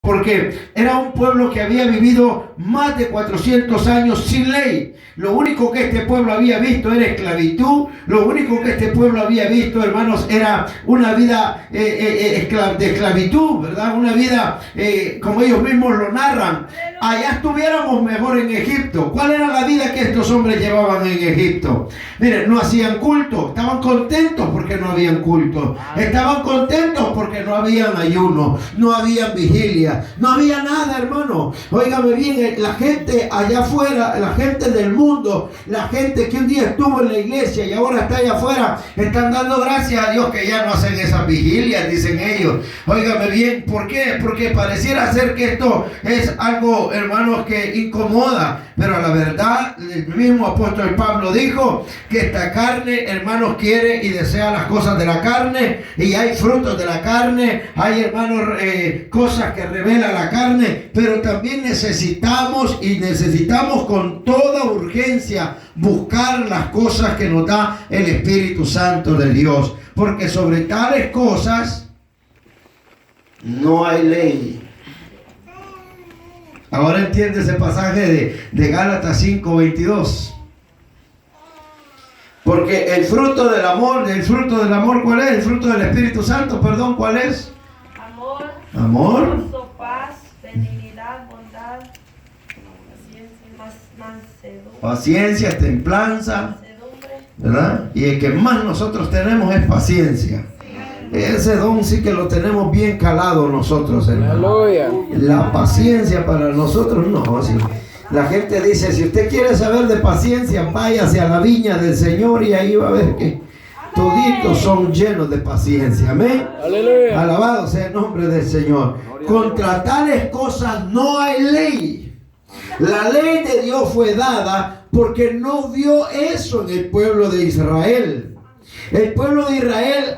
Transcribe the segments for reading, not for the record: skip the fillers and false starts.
Porque era un pueblo que había vivido más de 400 años sin ley. Lo único que este pueblo había visto era esclavitud. Lo único que este pueblo había visto, hermanos, era una vida de esclavitud, ¿verdad? Una vida, como ellos mismos lo narran. Allá estuviéramos mejor en Egipto. ¿Cuál era la vida que estos hombres llevaban en Egipto? Miren, no hacían culto. Estaban contentos porque no habían culto. Estaban contentos porque no habían ayuno. No habían vigilia. No había nada, hermano. Óigame bien, la gente allá afuera, la gente del mundo, la gente que un día estuvo en la iglesia y ahora está allá afuera, están dando gracias a Dios que ya no hacen esas vigilias, dicen ellos. Óigame bien, ¿por qué? Porque pareciera ser que esto es algo, hermanos, que incomoda. Pero la verdad, el mismo apóstol Pablo dijo que esta carne, hermanos, quiere y desea las cosas de la carne, y hay frutos de la carne, hay, hermanos, cosas que revela la carne, pero también necesitamos con toda urgencia buscar las cosas que nos da el Espíritu Santo de Dios, porque sobre tales cosas no hay ley. Ahora entiende ese pasaje de Gálatas 5:22. Porque el fruto del amor, ¿cuál es? El fruto del Espíritu Santo, perdón, ¿cuál es? Amor. Gozo, paz, benignidad, bondad, paciencia, templanza, ¿verdad? Y el que más nosotros tenemos es paciencia. Ese don sí que lo tenemos bien calado nosotros, hermano. La paciencia para nosotros no. Sí. La gente dice, si usted quiere saber de paciencia, váyase a la viña del Señor y ahí va a ver que toditos son llenos de paciencia. Amén. Aleluya. Alabado sea el nombre del Señor. Contra tales cosas no hay ley. La ley de Dios fue dada porque no vio eso en el pueblo de Israel. El pueblo de Israel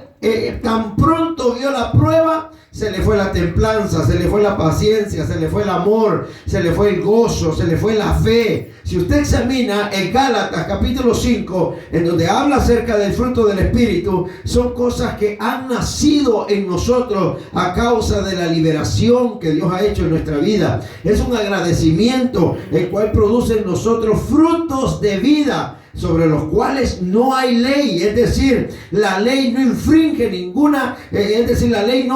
tan pronto vio la prueba, se le fue la templanza, se le fue la paciencia, se le fue el amor, se le fue el gozo, se le fue la fe. Si usted examina en Gálatas capítulo 5, en donde habla acerca del fruto del Espíritu, son cosas que han nacido en nosotros a causa de la liberación que Dios ha hecho en nuestra vida. Es un agradecimiento el cual produce en nosotros frutos de vida, sobre los cuales no hay ley. Es decir, la ley no infringe ninguna, es decir, la ley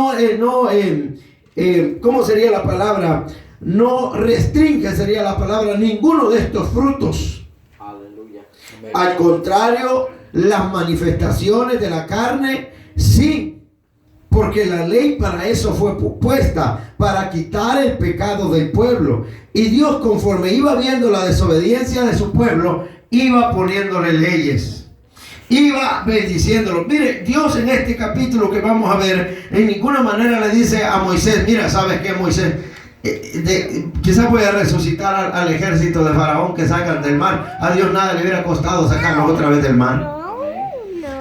¿cómo sería la palabra? No restringe, sería la palabra, ninguno de estos frutos. Aleluya. Al contrario, las manifestaciones de la carne, sí, porque la ley para eso fue puesta, para quitar el pecado del pueblo. Y Dios, conforme iba viendo la desobediencia de su pueblo, iba poniéndole leyes, iba bendiciéndolo. Mire, Dios en este capítulo que vamos a ver, en ninguna manera le dice a Moisés, mira, ¿sabes qué, Moisés? Quizás voy a resucitar al ejército de Faraón que sacan del mar. A Dios nada le hubiera costado sacarlos otra vez del mar.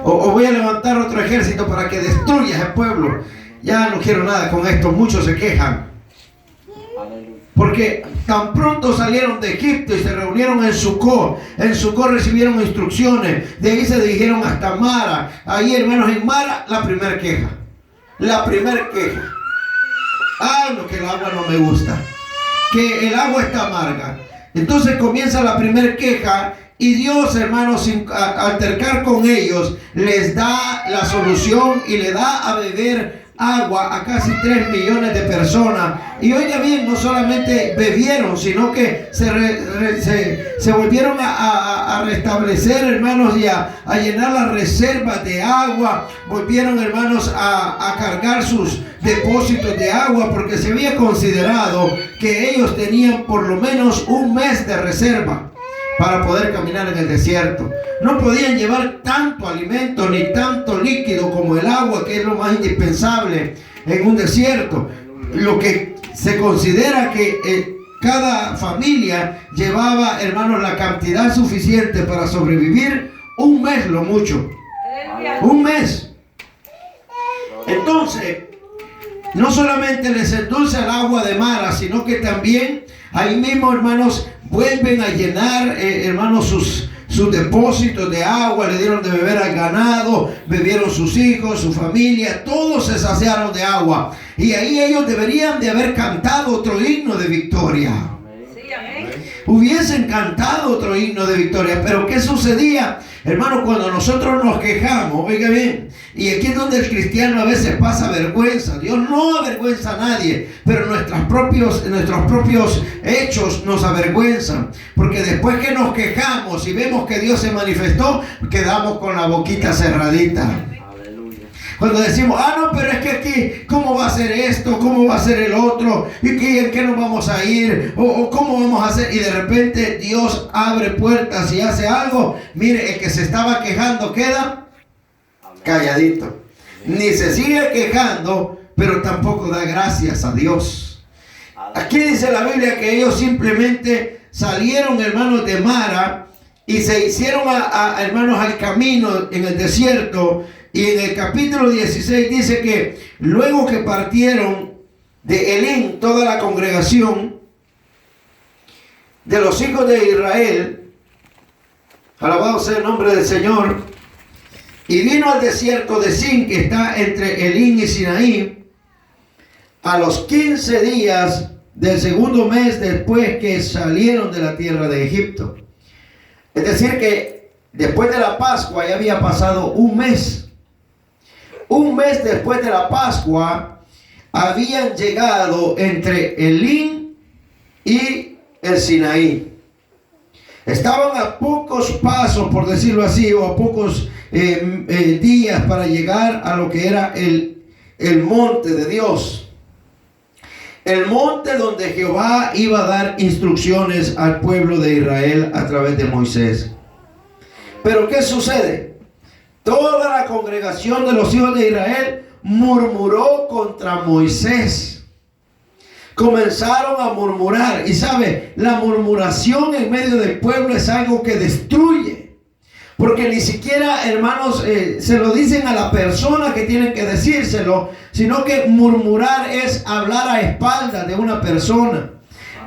O voy a levantar otro ejército para que destruya ese pueblo. Ya no quiero nada con esto, muchos se quejan. Porque tan pronto salieron de Egipto y se reunieron en Sucó. En Sucó recibieron instrucciones. De ahí se dirigieron hasta Mara. Ahí, hermanos, en Mara, la primera queja. No, que el agua no me gusta. Que el agua está amarga. Entonces comienza la primera queja. Y Dios, hermanos, sin altercar con ellos, les da la solución y le da a beber agua a casi 3 millones de personas. Y oiga bien, no solamente bebieron, sino que se volvieron a restablecer, hermanos, y a llenar las reservas de agua. Volvieron, hermanos, a cargar sus depósitos de agua, porque se había considerado que ellos tenían por lo menos un mes de reserva para poder caminar en el desierto. No podían llevar tanto alimento ni tanto líquido como el agua, que es lo más indispensable en un desierto. Lo que se considera que cada familia llevaba, hermanos, la cantidad suficiente para sobrevivir un mes, lo mucho. Un mes. Entonces, no solamente les endulza el agua de Mara, sino que también ahí mismo, hermanos, vuelven a llenar, hermanos, sus depósitos de agua, le dieron de beber al ganado, bebieron sus hijos, su familia, todos se saciaron de agua. Y ahí ellos deberían de haber cantado otro himno de victoria. Sí, amén. Hubiesen cantado otro himno de victoria. Pero ¿qué sucedía? Hermano, cuando nosotros nos quejamos, oiga bien, y aquí es donde el cristiano a veces pasa vergüenza. Dios no avergüenza a nadie, pero nuestros propios hechos nos avergüenzan. Porque después que nos quejamos y vemos que Dios se manifestó, quedamos con la boquita cerradita. Cuando decimos, no, pero es que aquí, ¿cómo va a ser esto? ¿Cómo va a ser el otro? ¿Y en qué nos vamos a ir? ¿O cómo vamos a hacer? Y de repente Dios abre puertas y hace algo. Mire, el que se estaba quejando queda calladito. Ni se sigue quejando, pero tampoco da gracias a Dios. Aquí dice la Biblia que ellos simplemente salieron, hermanos, de Mara y se hicieron, hermanos, al camino en el desierto. Y en el capítulo 16 dice que luego que partieron de Elín toda la congregación de los hijos de Israel, alabado sea el nombre del Señor, y vino al desierto de Sin, que está entre Elín y Sinaí, a los 15 días del segundo mes después que salieron de la tierra de Egipto. Es decir que después de la Pascua ya había pasado un mes. Un mes después de la Pascua habían llegado entre Elín y el Sinaí. Estaban a pocos pasos, por decirlo así, o a pocos días para llegar a lo que era el monte de Dios. El monte donde Jehová iba a dar instrucciones al pueblo de Israel a través de Moisés. Pero ¿qué sucede? Toda la congregación de los hijos de Israel murmuró contra Moisés. Comenzaron a murmurar. Y sabe, la murmuración en medio del pueblo es algo que destruye. Porque ni siquiera, hermanos, se lo dicen a la persona que tienen que decírselo, sino que murmurar es hablar a espaldas de una persona.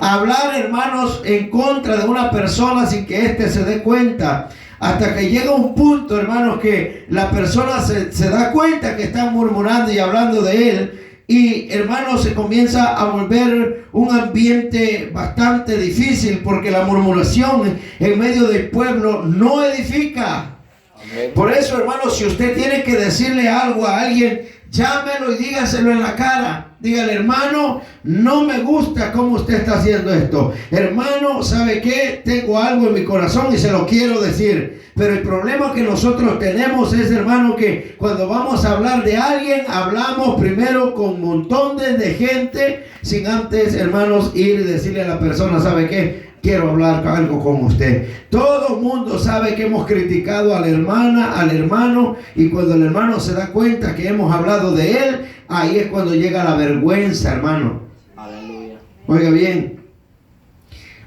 Hablar, hermanos, en contra de una persona sin que éste se dé cuenta. Hasta que llega un punto, hermanos, que la persona se da cuenta que están murmurando y hablando de él. Y, hermanos, se comienza a volver un ambiente bastante difícil, porque la murmuración en medio del pueblo no edifica. Amén. Por eso, hermanos, si usted tiene que decirle algo a alguien, llámelo y dígaselo en la cara. Dígale, hermano, no me gusta cómo usted está haciendo esto. Hermano, ¿sabe qué? Tengo algo en mi corazón y se lo quiero decir. Pero el problema que nosotros tenemos es, hermano, que cuando vamos a hablar de alguien, hablamos primero con montones de gente, sin antes, hermanos, ir y decirle a la persona, ¿sabe qué? Quiero hablar algo con usted. Todo el mundo sabe que hemos criticado a la hermana, al hermano, y cuando el hermano se da cuenta que hemos hablado de él, ahí es cuando llega la vergüenza, hermano. Aleluya. Oiga bien,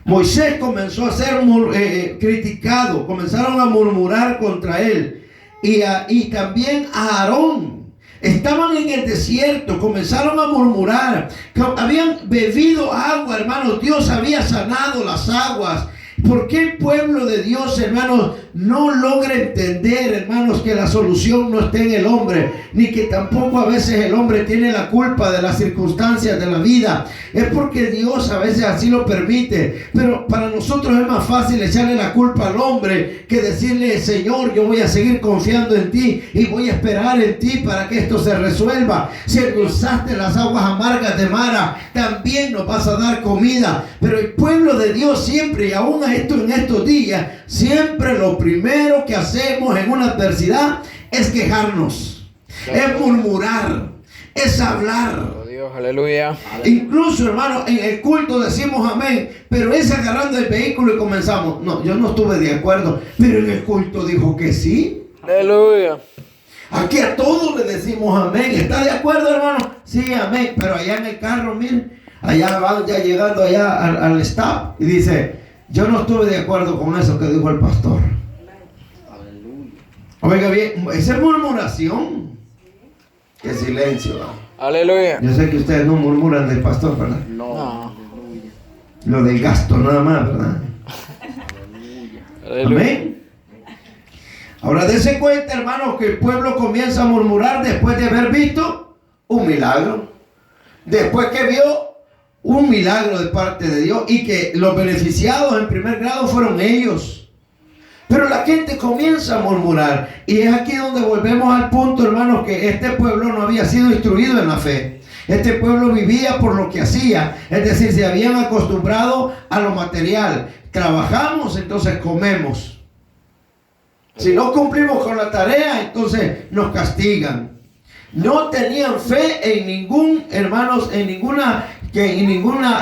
Moisés comenzó a ser criticado, comenzaron a murmurar contra él, y también a Aarón. Estaban en el desierto, comenzaron a murmurar, habían bebido agua, hermanos, Dios había sanado las aguas. ¿Por qué el pueblo de Dios, hermanos, no logra entender, hermanos, que la solución no está en el hombre, ni que tampoco a veces el hombre tiene la culpa de las circunstancias de la vida? Es porque Dios a veces así lo permite. Pero para nosotros es más fácil echarle la culpa al hombre que decirle, Señor, yo voy a seguir confiando en ti y voy a esperar en ti para que esto se resuelva. Si endulzaste las aguas amargas de Mara, también nos vas a dar comida. Pero el pueblo de Dios siempre, y aún en estos días, siempre lo primero que hacemos en una adversidad es quejarnos, es murmurar, es hablar. Oh Dios, aleluya. Incluso, hermano, en el culto decimos amén, pero es agarrando el vehículo y comenzamos. No, yo no estuve de acuerdo, pero en el culto dijo que sí. Aleluya. Aquí a todos le decimos amén. ¿Está de acuerdo, hermano? Sí, amén. Pero allá en el carro, miren, allá van ya llegando allá al stop y dice, yo no estuve de acuerdo con eso que dijo el pastor. Oiga bien, esa es murmuración. Qué silencio. Aleluya. Yo sé que ustedes no murmuran del pastor, ¿verdad? No. Lo del gasto nada más, ¿verdad? Aleluya. Amén. Ahora dése cuenta, hermanos, que el pueblo comienza a murmurar después de haber visto un milagro. Después que vio un milagro de parte de Dios y que los beneficiados en primer grado fueron ellos. Pero la gente comienza a murmurar. Y es aquí donde volvemos al punto, hermanos, que este pueblo no había sido instruido en la fe. Este pueblo vivía por lo que hacía. Es decir, se habían acostumbrado a lo material. Trabajamos, entonces comemos. Si no cumplimos con la tarea, entonces nos castigan. No tenían fe en ningún, hermanos, en ninguna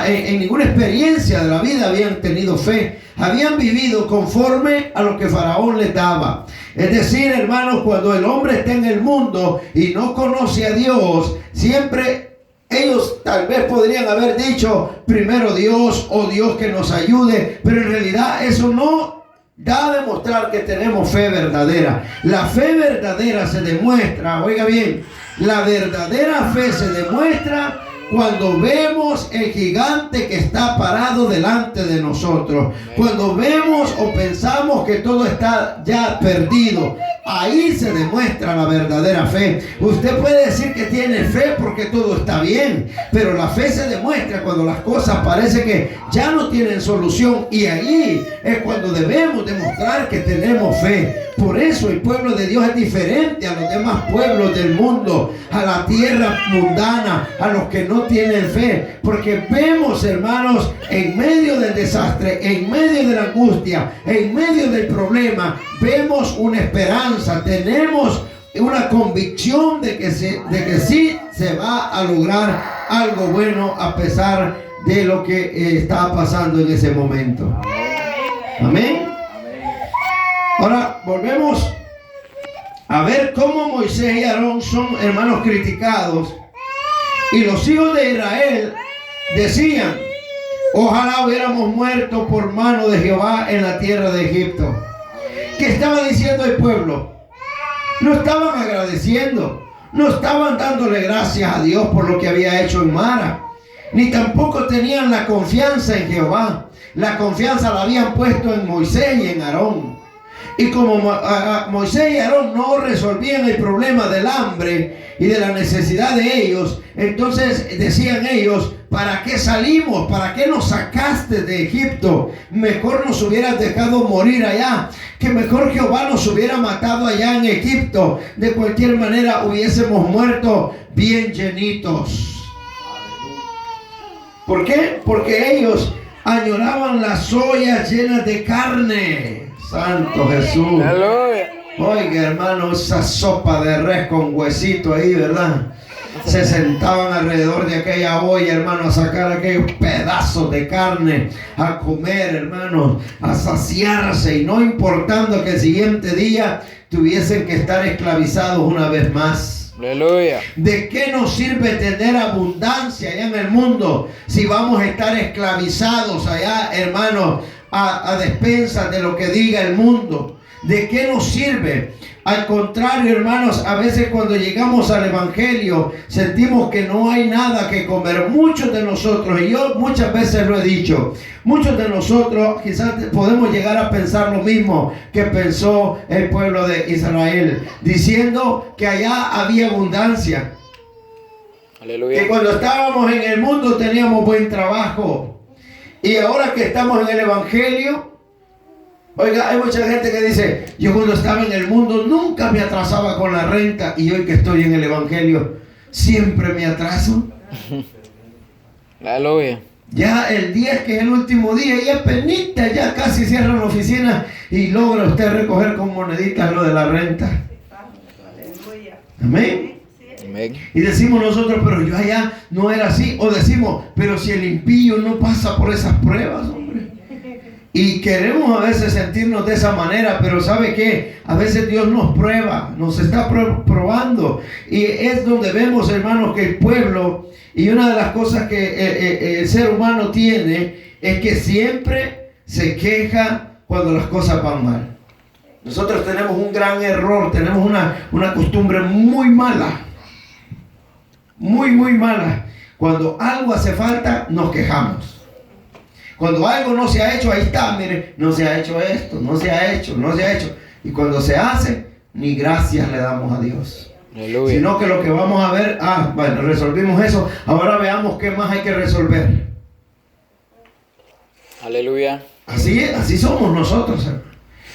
experiencia de la vida habían tenido fe. Habían vivido conforme a lo que Faraón les daba. Es decir, hermanos, cuando el hombre está en el mundo y no conoce a Dios, siempre ellos tal vez podrían haber dicho primero Dios o Dios que nos ayude, pero en realidad eso no da a demostrar que tenemos fe verdadera. La fe verdadera se demuestra, oiga bien, la verdadera fe se demuestra cuando vemos el gigante que está parado delante de nosotros. Cuando vemos o pensamos que todo está ya perdido. Ahí se demuestra la verdadera fe. Usted puede decir que tiene fe porque todo está bien, pero la fe se demuestra cuando las cosas parece que ya no tienen solución, y ahí es cuando debemos demostrar que tenemos fe. Por eso el pueblo de Dios es diferente a los demás pueblos del mundo, a la tierra mundana, a los que no tienen fe, porque vemos, hermanos, en medio del desastre, en medio de la angustia, en medio del problema, vemos una esperanza, tenemos una convicción de que sí se va a lograr algo bueno a pesar de lo que está pasando en ese momento. Amén. Ahora volvemos a ver cómo Moisés y Aarón son, hermanos, criticados. Y los hijos de Israel decían: ojalá hubiéramos muerto por mano de Jehová en la tierra de Egipto. ¿Qué estaba diciendo el pueblo? No estaban agradeciendo, no estaban dándole gracias a Dios por lo que había hecho en Mara, ni tampoco tenían la confianza en Jehová. La confianza la habían puesto en Moisés y en Aarón. Y como Moisés y Aarón no resolvían el problema del hambre y de la necesidad de ellos, entonces decían ellos: ¿para qué salimos? ¿Para qué nos sacaste de Egipto? Mejor nos hubieras dejado morir allá, que mejor Jehová nos hubiera matado allá en Egipto. De cualquier manera hubiésemos muerto bien llenitos. ¿Por qué? Porque ellos añoraban las ollas llenas de carne. Santo Jesús. Aleluya. Oiga, hermano, esa sopa de res con huesito ahí, ¿verdad? Se sentaban alrededor de aquella olla, hermano, a sacar aquellos pedazos de carne, a comer, hermano, a saciarse, y no importando que el siguiente día tuviesen que estar esclavizados una vez más. Aleluya. ¿De qué nos sirve tener abundancia allá en el mundo si vamos a estar esclavizados allá, hermano, a despensas de lo que diga el mundo? ¿De qué nos sirve? Al contrario, hermanos, a veces cuando llegamos al evangelio sentimos que no hay nada que comer. Muchos de nosotros, y yo muchas veces lo he dicho, muchos de nosotros quizás podemos llegar a pensar lo mismo que pensó el pueblo de Israel, diciendo que allá había abundancia. Aleluya. Que cuando estábamos en el mundo teníamos buen trabajo. Y ahora que estamos en el evangelio, oiga, hay mucha gente que dice: yo cuando estaba en el mundo nunca me atrasaba con la renta, y hoy que estoy en el evangelio siempre me atraso. Aleluya. Ya el 10, que es el último día, ya penita, ya casi cierran la oficina y logra usted recoger con moneditas lo de la renta. Aleluya. Amén. Amén. Y decimos nosotros: pero yo allá no era así. O decimos: pero si el impío no pasa por esas pruebas, hombre. Y queremos a veces sentirnos de esa manera, pero ¿sabe qué? A veces Dios nos prueba, nos está probando. Y es donde vemos, hermanos, que el pueblo, y una de las cosas que el ser humano tiene, es que siempre se queja cuando las cosas van mal. Nosotros tenemos un gran error, tenemos una costumbre muy mala. Muy mala. Cuando algo hace falta, nos quejamos. Cuando algo no se ha hecho, ahí está, mire, no se ha hecho esto, no se ha hecho. Y cuando se hace, ni gracias le damos a Dios. Aleluya. Sino que lo que vamos a ver, bueno, resolvimos eso. Ahora veamos qué más hay que resolver. Aleluya. Así somos nosotros, hermano.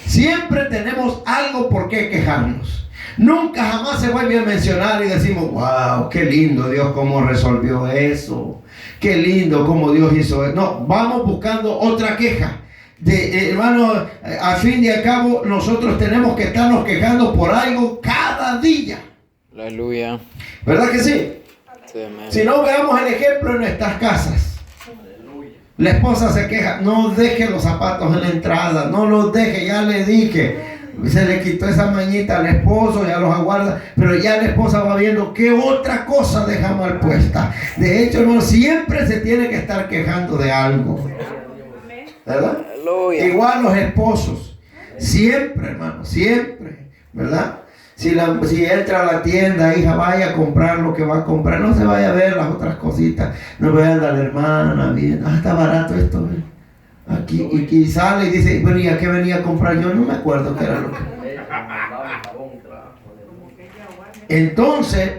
Siempre tenemos algo por qué quejarnos. Nunca jamás se vuelve a mencionar y decimos, wow, qué lindo Dios cómo resolvió eso. Qué lindo cómo Dios hizo eso. No, vamos buscando otra queja. Hermano, al fin y al cabo, nosotros tenemos que estarnos quejando por algo cada día. Aleluya. ¿Verdad que sí? Sí, amén. Si no, veamos el ejemplo en nuestras casas. La esposa se queja, no deje los zapatos en la entrada, no los deje, ya le dije. Se le quitó esa mañita al esposo, ya los aguarda, pero ya la esposa va viendo qué otra cosa deja mal puesta. De hecho, hermano, siempre se tiene que estar quejando de algo. ¿Verdad? Aleluya. Igual los esposos, siempre, hermano, siempre, ¿verdad? Si entra a la tienda, hija, vaya a comprar lo que va a comprar, no se vaya a ver las otras cositas, no vaya a la hermana, bien, está barato esto, ¿eh? Aquí, y sale y dice, bueno, ¿y a qué venía a comprar? Yo no me acuerdo qué era lo que... Entonces,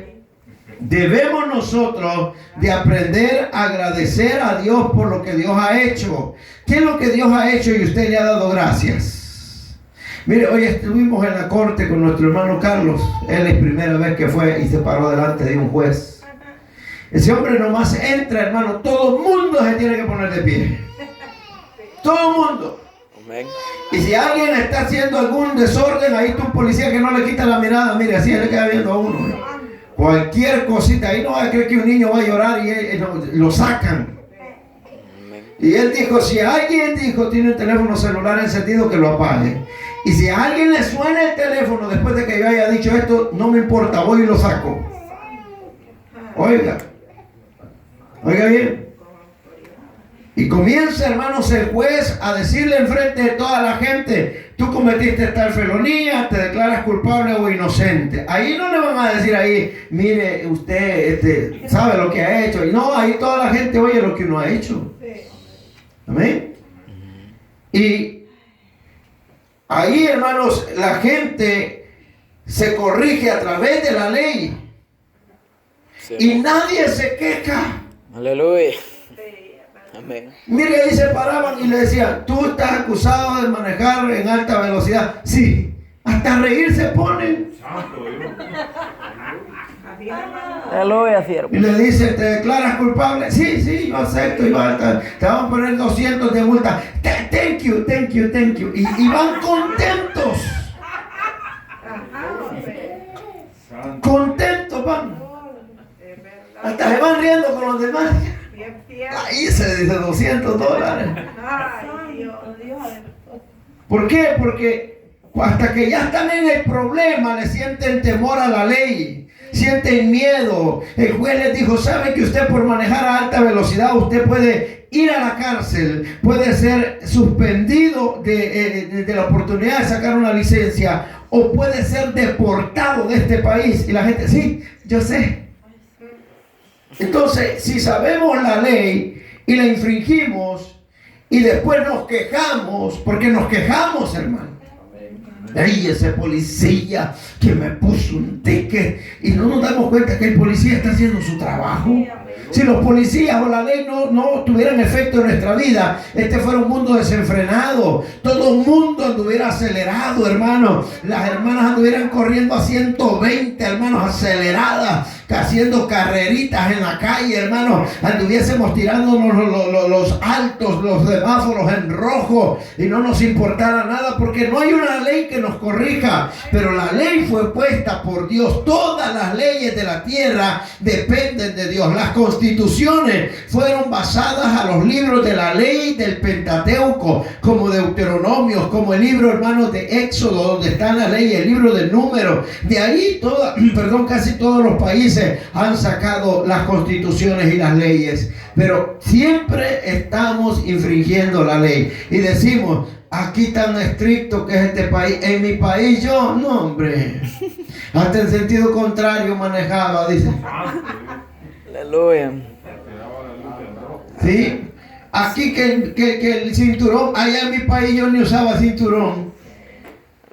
debemos nosotros de aprender a agradecer a Dios por lo que Dios ha hecho. ¿Qué es lo que Dios ha hecho y usted le ha dado gracias? Mire, hoy estuvimos en la corte con nuestro hermano Carlos. Él es primera vez que fue y se paró delante de un juez. Ese hombre nomás entra, hermano, todo el mundo se tiene que poner de pie. Todo el mundo. Amén. Y si alguien está haciendo algún desorden, ahí está un policía que no le quita la mirada. Mire, así él le queda viendo a uno. Cualquier cosita, ahí no va a creer que un niño va a llorar y lo sacan. Y él dijo, si alguien tiene un teléfono celular encendido, que lo apague. Y si a alguien le suena el teléfono después de que yo haya dicho esto, no me importa, voy y lo saco. Oiga bien. Y comienza, hermanos, el juez a decirle enfrente de toda la gente, tú cometiste tal felonía, te declaras culpable o inocente. Ahí no le van a decir ahí, mire, usted sabe lo que ha hecho. Y no, ahí toda la gente oye lo que uno ha hecho. Amén. Y ahí, hermanos, la gente se corrige a través de la ley. Sí. Y nadie se queja. Aleluya. Amén. Mire, ahí se paraban y le decían, tú estás acusado de manejar en alta velocidad. Sí, hasta reír se ponen. Aleluya, siervo. Y le dice, ¿te declaras culpable? Sí, yo acepto. Te van a poner 200 de multa. Thank you. Y van contentos. Contentos van. Hasta se van riendo con los demás. Ahí se dice $200. ¿Por qué? Porque hasta que ya están en el problema le sienten temor a la ley, sienten miedo. El juez les dijo, ¿sabe que usted por manejar a alta velocidad usted puede ir a la cárcel, puede ser suspendido de la oportunidad de sacar una licencia o puede ser deportado de este país? Y la gente, sí, yo sé. Entonces, si sabemos la ley y la infringimos y después nos quejamos, porque nos quejamos, hermano. Ay, ese policía que me puso un ticket, y no nos damos cuenta que el policía está haciendo su trabajo. Si los policías o la ley no tuvieran efecto en nuestra vida, este fuera un mundo desenfrenado. Todo el mundo anduviera acelerado, hermano. Las hermanas anduvieran corriendo a 120, hermanos, aceleradas, haciendo carreritas en la calle, hermano. Anduviésemos tirándonos los altos, los semáforos en rojo y no nos importara nada, porque no hay una ley que nos corrija. Pero la ley fue puesta por Dios. Todas las leyes de la tierra dependen de Dios. Las constituciones fueron basadas a los libros de la ley del Pentateuco, como Deuteronomios, como el libro, hermano, de Éxodo, donde está la ley, el libro de Números. De ahí casi todos los países han sacado las constituciones y las leyes, pero siempre estamos infringiendo la ley y decimos, aquí tan estricto que es este país, en mi país yo, no, hombre, hasta en sentido contrario manejaba, dice. Aleluya. Sí, aquí que el cinturón, allá en mi país yo ni usaba cinturón.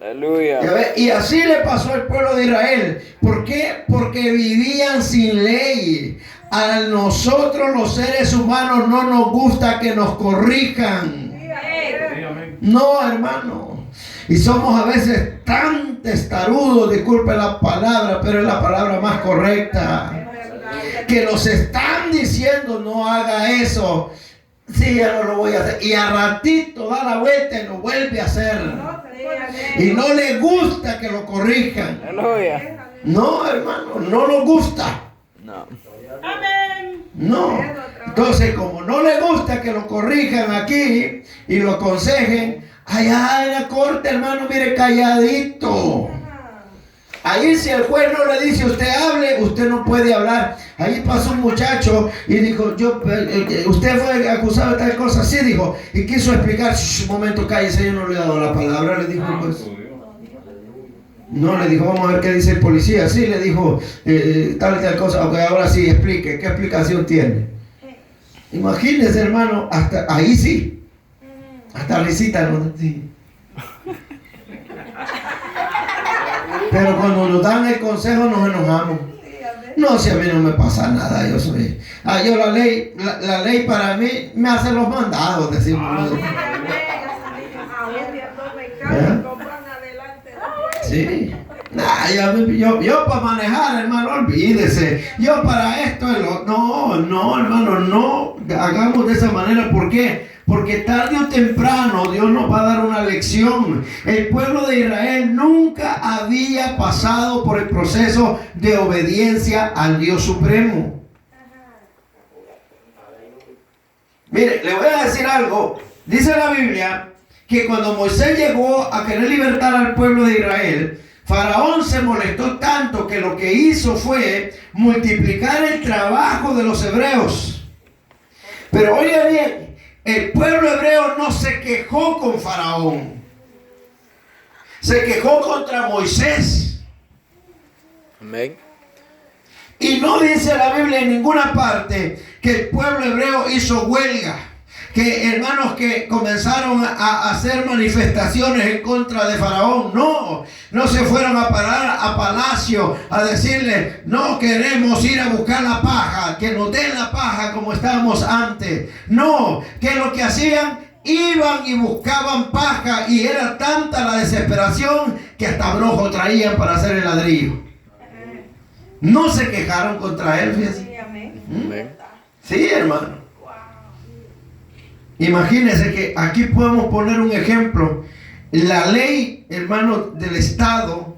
Aleluya. ¿Ya ve? Y así le pasó al pueblo de Israel. ¿Por qué? Porque vivían sin ley. A nosotros los seres humanos no nos gusta que nos corrijan. No, hermano. Y somos a veces tan testarudos, disculpe la palabra, pero es la palabra más correcta. Que nos están diciendo no haga eso. Sí, ya no lo voy a hacer. Y a ratito da la vuelta y lo vuelve a hacer. Y no le gusta que lo corrijan. Aleluya. No, hermano, no nos gusta. No. No. Entonces, como no le gusta que lo corrijan aquí y lo aconsejen, allá en la corte, hermano, mire, calladito. Ahí si el juez no le dice usted hable, usted no puede hablar. Ahí pasó un muchacho y dijo, usted fue acusado de tal cosa. Sí, dijo, y quiso explicar. Un momento, cállese, yo no le he dado la palabra. Le dijo, pues. No, le dijo, vamos a ver qué dice el policía. Sí, le dijo, tal y tal cosa. Ok, ahora sí, explique, ¿qué explicación tiene? Imagínese, hermano, hasta ahí sí. Hasta risita, ¿no? Sí. Pero cuando nos dan el consejo nos enojamos. No, si a mí no me pasa nada, yo soy. Yo la ley para mí me hace los mandados, decimos. Sí. Yo para manejar, hermano, olvídese. Yo para esto, no, hermano, no hagamos de esa manera. ¿Por qué? Porque tarde o temprano Dios nos va a dar una lección. El pueblo de Israel nunca había pasado por el proceso de obediencia al Dios Supremo. Mire, le voy a decir algo. Dice la Biblia que cuando Moisés llegó a querer libertar al pueblo de Israel, Faraón se molestó tanto que lo que hizo fue multiplicar el trabajo de los hebreos. Pero oiga bien, el pueblo hebreo no se quejó con Faraón. Se quejó contra Moisés. Amén. Y no dice la Biblia en ninguna parte que el pueblo hebreo hizo huelga. Que hermanos que comenzaron a hacer manifestaciones en contra de Faraón. No se fueron a parar a palacio a decirle, no queremos ir a buscar la paja, que nos den la paja como estábamos antes. No, que lo que hacían, iban y buscaban paja y era tanta la desesperación que hasta brojo traían para hacer el ladrillo. No se quejaron contra él, fíjense. Sí, hermano. Imagínense que aquí podemos poner un ejemplo. La ley, hermano, del Estado,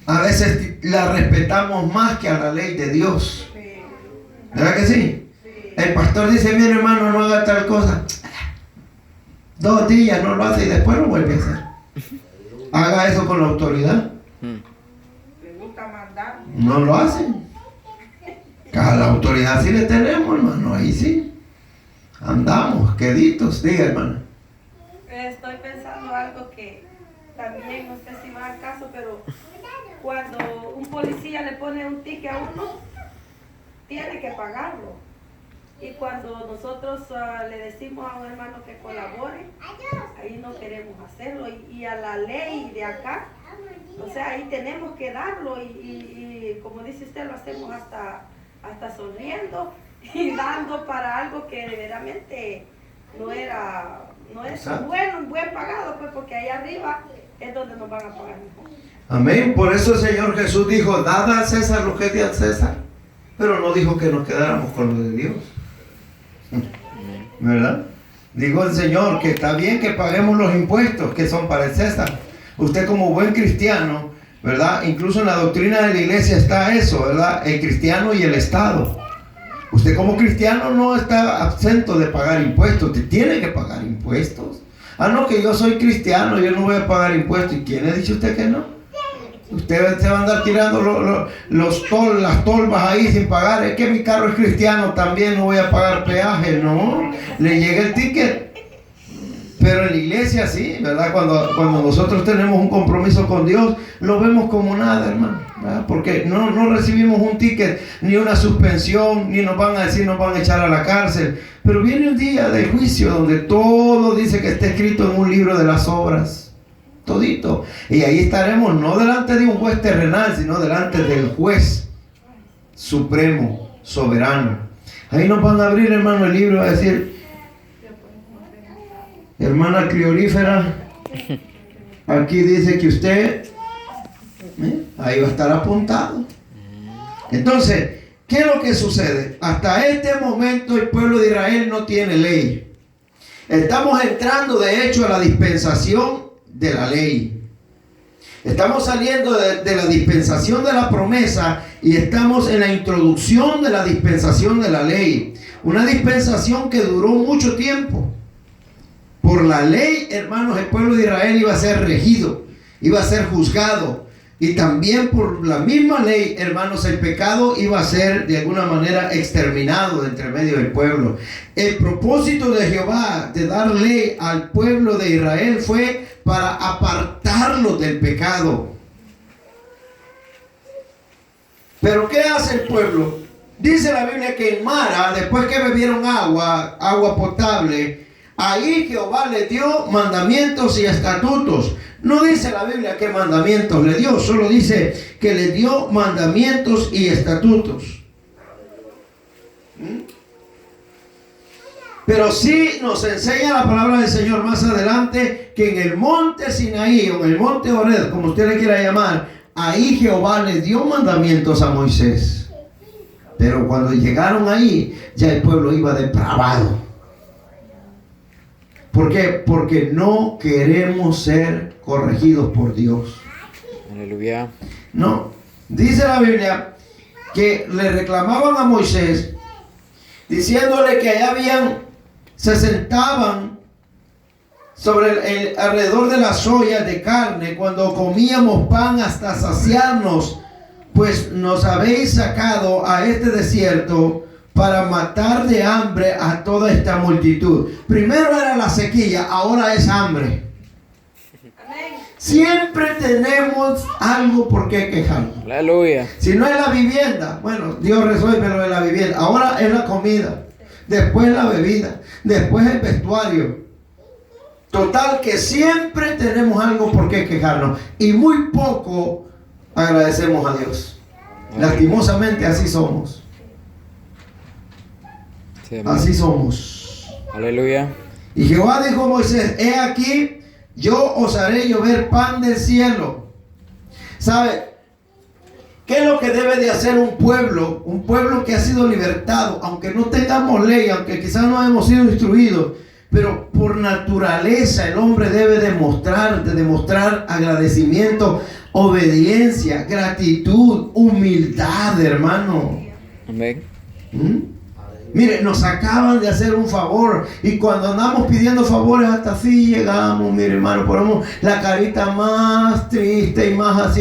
a veces la respetamos más que a la ley de Dios. ¿Verdad que sí? El pastor dice, mire hermano, no haga tal cosa. 2 días no lo hace y después lo vuelve a hacer. Haga eso con la autoridad. No lo hacen. A la autoridad sí le tenemos, hermano, ahí sí. Andamos, queditos, diga hermano. Estoy pensando algo que también, no sé si va al caso, pero cuando un policía le pone un ticket a uno, tiene que pagarlo. Y cuando nosotros le decimos a un hermano que colabore, ahí no queremos hacerlo. Y a la ley de acá, o sea, ahí tenemos que darlo. Y como dice usted, lo hacemos hasta sonriendo y dando para algo que verdaderamente no es bueno, un buen pagado, pues, porque ahí arriba es donde nos van a pagar mejor. Amén. Por eso el Señor Jesús dijo, dad al César lo que es de al César, pero no dijo que nos quedáramos con lo de Dios. ¿Verdad? Dijo el Señor que está bien que paguemos los impuestos que son para el César. Usted como buen cristiano, ¿verdad? Incluso en la doctrina de la iglesia está eso, ¿verdad? El cristiano y el Estado. Usted como cristiano no está exento de pagar impuestos. Usted tiene que pagar impuestos. Ah, no, que yo soy cristiano, yo no voy a pagar impuestos. ¿Y quién le ha dicho usted que no? Usted se va a andar tirando las tolvas ahí sin pagar. Es que mi carro es cristiano, también no voy a pagar peaje. No, le llega el ticket. Pero en la iglesia sí, ¿verdad? Cuando nosotros tenemos un compromiso con Dios, lo vemos como nada, hermano, ¿verdad? Porque no recibimos un ticket, ni una suspensión, ni nos van a decir, nos van a echar a la cárcel. Pero viene un día del juicio donde todo dice que está escrito en un libro de las obras. todito. Y ahí estaremos no delante de un juez terrenal, sino delante del juez supremo, soberano. Ahí nos van a abrir, hermano, el libro, a decir, hermana Clorífera, aquí dice que usted, ahí va a estar apuntado. Entonces, ¿qué es lo que sucede? Hasta este momento el pueblo de Israel no tiene ley. Estamos entrando de hecho a la dispensación de la ley. Estamos saliendo de la dispensación de la promesa y estamos en la introducción de la dispensación de la ley. Una dispensación que duró mucho tiempo. Por la ley, hermanos, el pueblo de Israel iba a ser regido, iba a ser juzgado. Y también por la misma ley, hermanos, el pecado iba a ser de alguna manera exterminado de entre medio del pueblo. El propósito de Jehová de dar ley al pueblo de Israel fue para apartarlo del pecado. Pero ¿qué hace el pueblo? Dice la Biblia que en Mara, después que bebieron agua potable, ahí Jehová le dio mandamientos y estatutos. No dice la Biblia qué mandamientos le dio, solo dice que le dio mandamientos y estatutos. Pero sí nos enseña la palabra del Señor más adelante que en el monte Sinaí o en el monte Horeb, como usted le quiera llamar, ahí Jehová le dio mandamientos a Moisés. Pero cuando llegaron ahí, ya el pueblo iba depravado. ¿Por qué? Porque no queremos ser corregidos por Dios. Aleluya. No. Dice la Biblia que le reclamaban a Moisés diciéndole que allá se sentaban sobre alrededor de las ollas de carne cuando comíamos pan hasta saciarnos, pues nos habéis sacado a este desierto para matar de hambre a toda esta multitud. Primero era la sequía, ahora es hambre. Siempre tenemos algo por qué quejarnos. Aleluya. Si no es la vivienda, bueno, Dios resuelve lo de la vivienda. Ahora es la comida, después la bebida, después el vestuario. Total que siempre tenemos algo por qué quejarnos y muy poco agradecemos a Dios. Lastimosamente así somos. Así somos. Aleluya. Y Jehová dijo a Moisés: he aquí, yo os haré llover pan del cielo. ¿Sabe qué es lo que debe de hacer un pueblo? Un pueblo que ha sido libertado, aunque no tengamos ley, aunque quizás no hemos sido instruidos, pero por naturaleza el hombre debe demostrar agradecimiento, obediencia, gratitud, humildad, hermano. Amén. Mire, nos acaban de hacer un favor y cuando andamos pidiendo favores hasta así llegamos, mire hermano, ponemos la carita más triste y más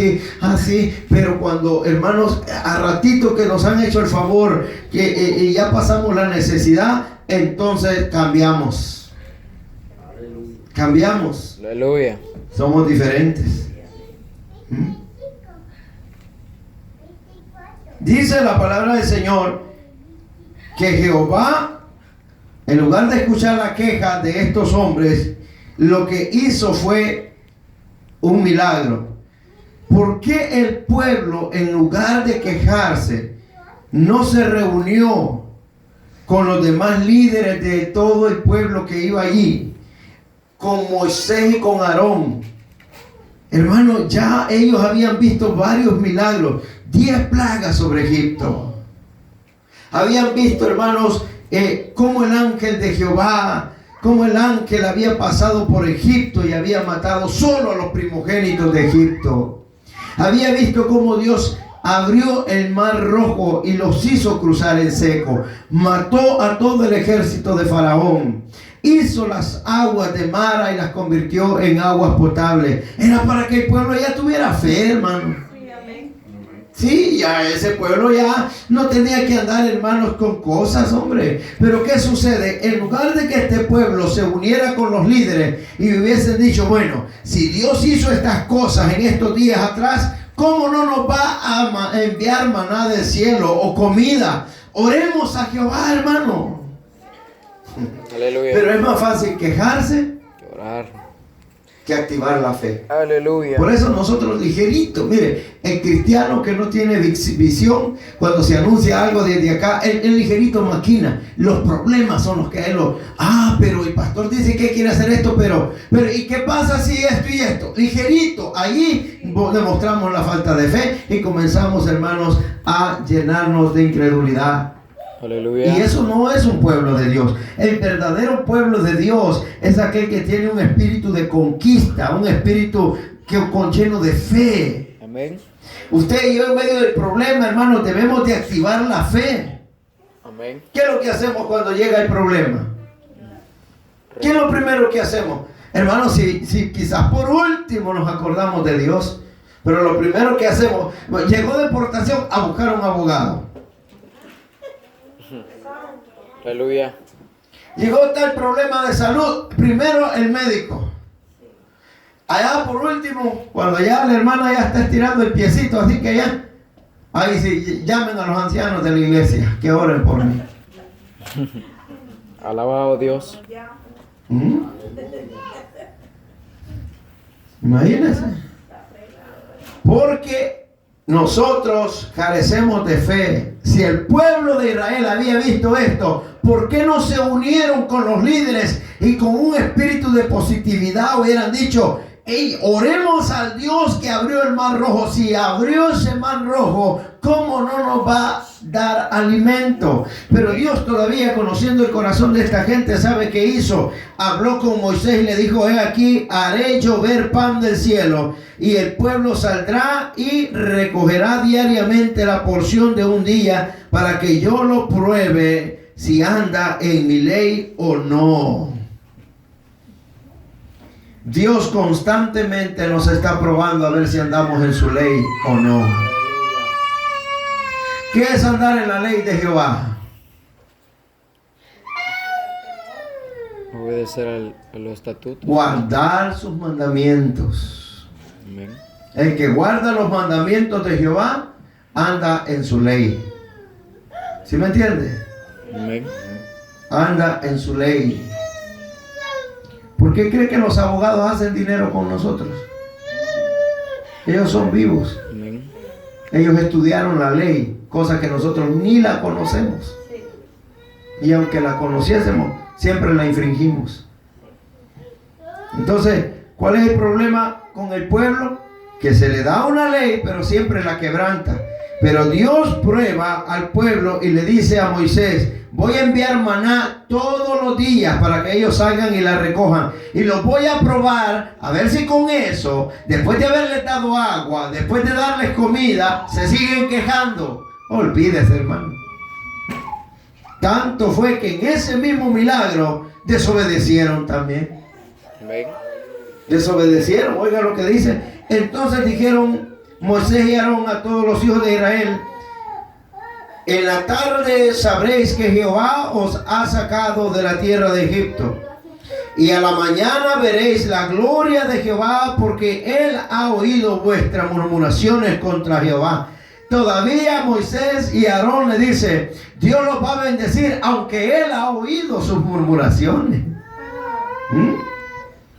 así, pero cuando hermanos, a ratito que nos han hecho el favor y ya pasamos la necesidad, entonces cambiamos. Cambiamos. Aleluya. Somos diferentes. Dice la palabra del Señor que Jehová, en lugar de escuchar la queja de estos hombres, lo que hizo fue un milagro. ¿Por qué el pueblo, en lugar de quejarse, no se reunió con los demás líderes de todo el pueblo que iba allí, con Moisés y con Aarón? Hermano, ya ellos habían visto varios milagros, 10 plagas sobre Egipto. Habían visto, hermanos, cómo el ángel de Jehová, cómo el ángel había pasado por Egipto y había matado solo a los primogénitos de Egipto. Había visto cómo Dios abrió el mar rojo y los hizo cruzar en seco. Mató a todo el ejército de Faraón. Hizo las aguas de Mara y las convirtió en aguas potables. Era para que el pueblo ya tuviera fe, hermano. Sí, ya ese pueblo ya no tenía que andar, hermanos, con cosas, hombre. Pero ¿qué sucede? En lugar de que este pueblo se uniera con los líderes y hubiesen dicho, bueno, si Dios hizo estas cosas en estos días atrás, ¿cómo no nos va a enviar maná del cielo o comida? Oremos a Jehová, hermano. Aleluya. Pero es más fácil quejarse. Orar. que activar la fe. Aleluya. Por eso nosotros ligerito, mire, el cristiano que no tiene visión, cuando se anuncia algo desde acá, el ligerito maquina. Los problemas son los que él pero el pastor dice que quiere hacer esto, pero ¿y qué pasa si esto y esto? Ligerito, ahí demostramos la falta de fe y comenzamos, hermanos, a llenarnos de incredulidad. Aleluya. Y eso no es un pueblo de Dios. El verdadero pueblo de Dios es aquel que tiene un espíritu de conquista, un espíritu con lleno de fe. Amén. Usted y yo en medio del problema, hermanos, debemos de activar la fe. Amén. ¿Qué es lo que hacemos cuando llega el problema? ¿Qué es lo primero que hacemos? Hermanos, si quizás por último nos acordamos de Dios, pero lo primero que hacemos, llegó deportación, a buscar un abogado. Aleluya. Llegó tal problema de salud, primero el médico. Allá por último, cuando ya la hermana ya está estirando el piecito, así que ya, ahí sí, llamen a los ancianos de la iglesia, que oren por mí. Alabado Dios. Imagínense. Porque nosotros carecemos de fe. Si el pueblo de Israel había visto esto, ¿por qué no se unieron con los líderes y con un espíritu de positividad hubieran dicho: hey, oremos al Dios que abrió el mar rojo? Si abrió ese mar rojo, ¿cómo no nos va a dar alimento? Pero Dios, todavía conociendo el corazón de esta gente, ¿sabe qué hizo? Habló con Moisés y le dijo: he aquí, haré llover pan del cielo, y el pueblo saldrá y recogerá diariamente la porción de un día, para que yo lo pruebe si anda en mi ley o no. Dios constantemente nos está probando a ver si andamos en su ley o no. ¿Qué es andar en la ley de Jehová? Obedecer a los estatutos. Guardar sus mandamientos. Amén. El que guarda los mandamientos de Jehová anda en su ley. ¿Sí me entiende? Amén. Anda en su ley. ¿Por qué cree que los abogados hacen dinero con nosotros? Ellos son vivos. Amén. Ellos estudiaron la ley, cosa que nosotros ni la conocemos. Y aunque la conociésemos, siempre la infringimos. Entonces, ¿cuál es el problema con el pueblo? Que se le da una ley, pero siempre la quebranta. Pero Dios prueba al pueblo y le dice a Moisés: voy a enviar maná todos los días para que ellos salgan y la recojan. Y los voy a probar a ver si con eso, después de haberles dado agua, después de darles comida, se siguen quejando. Olvídese, hermano. Tanto fue que en ese mismo milagro desobedecieron también. Amén. Desobedecieron, oiga lo que dice. Entonces dijeron Moisés y Aarón a todos los hijos de Israel: en la tarde sabréis que Jehová os ha sacado de la tierra de Egipto, y a la mañana veréis la gloria de Jehová, porque él ha oído vuestras murmuraciones contra Jehová. Todavía Moisés y Aarón le dice: Dios los va a bendecir, aunque él ha oído sus murmuraciones.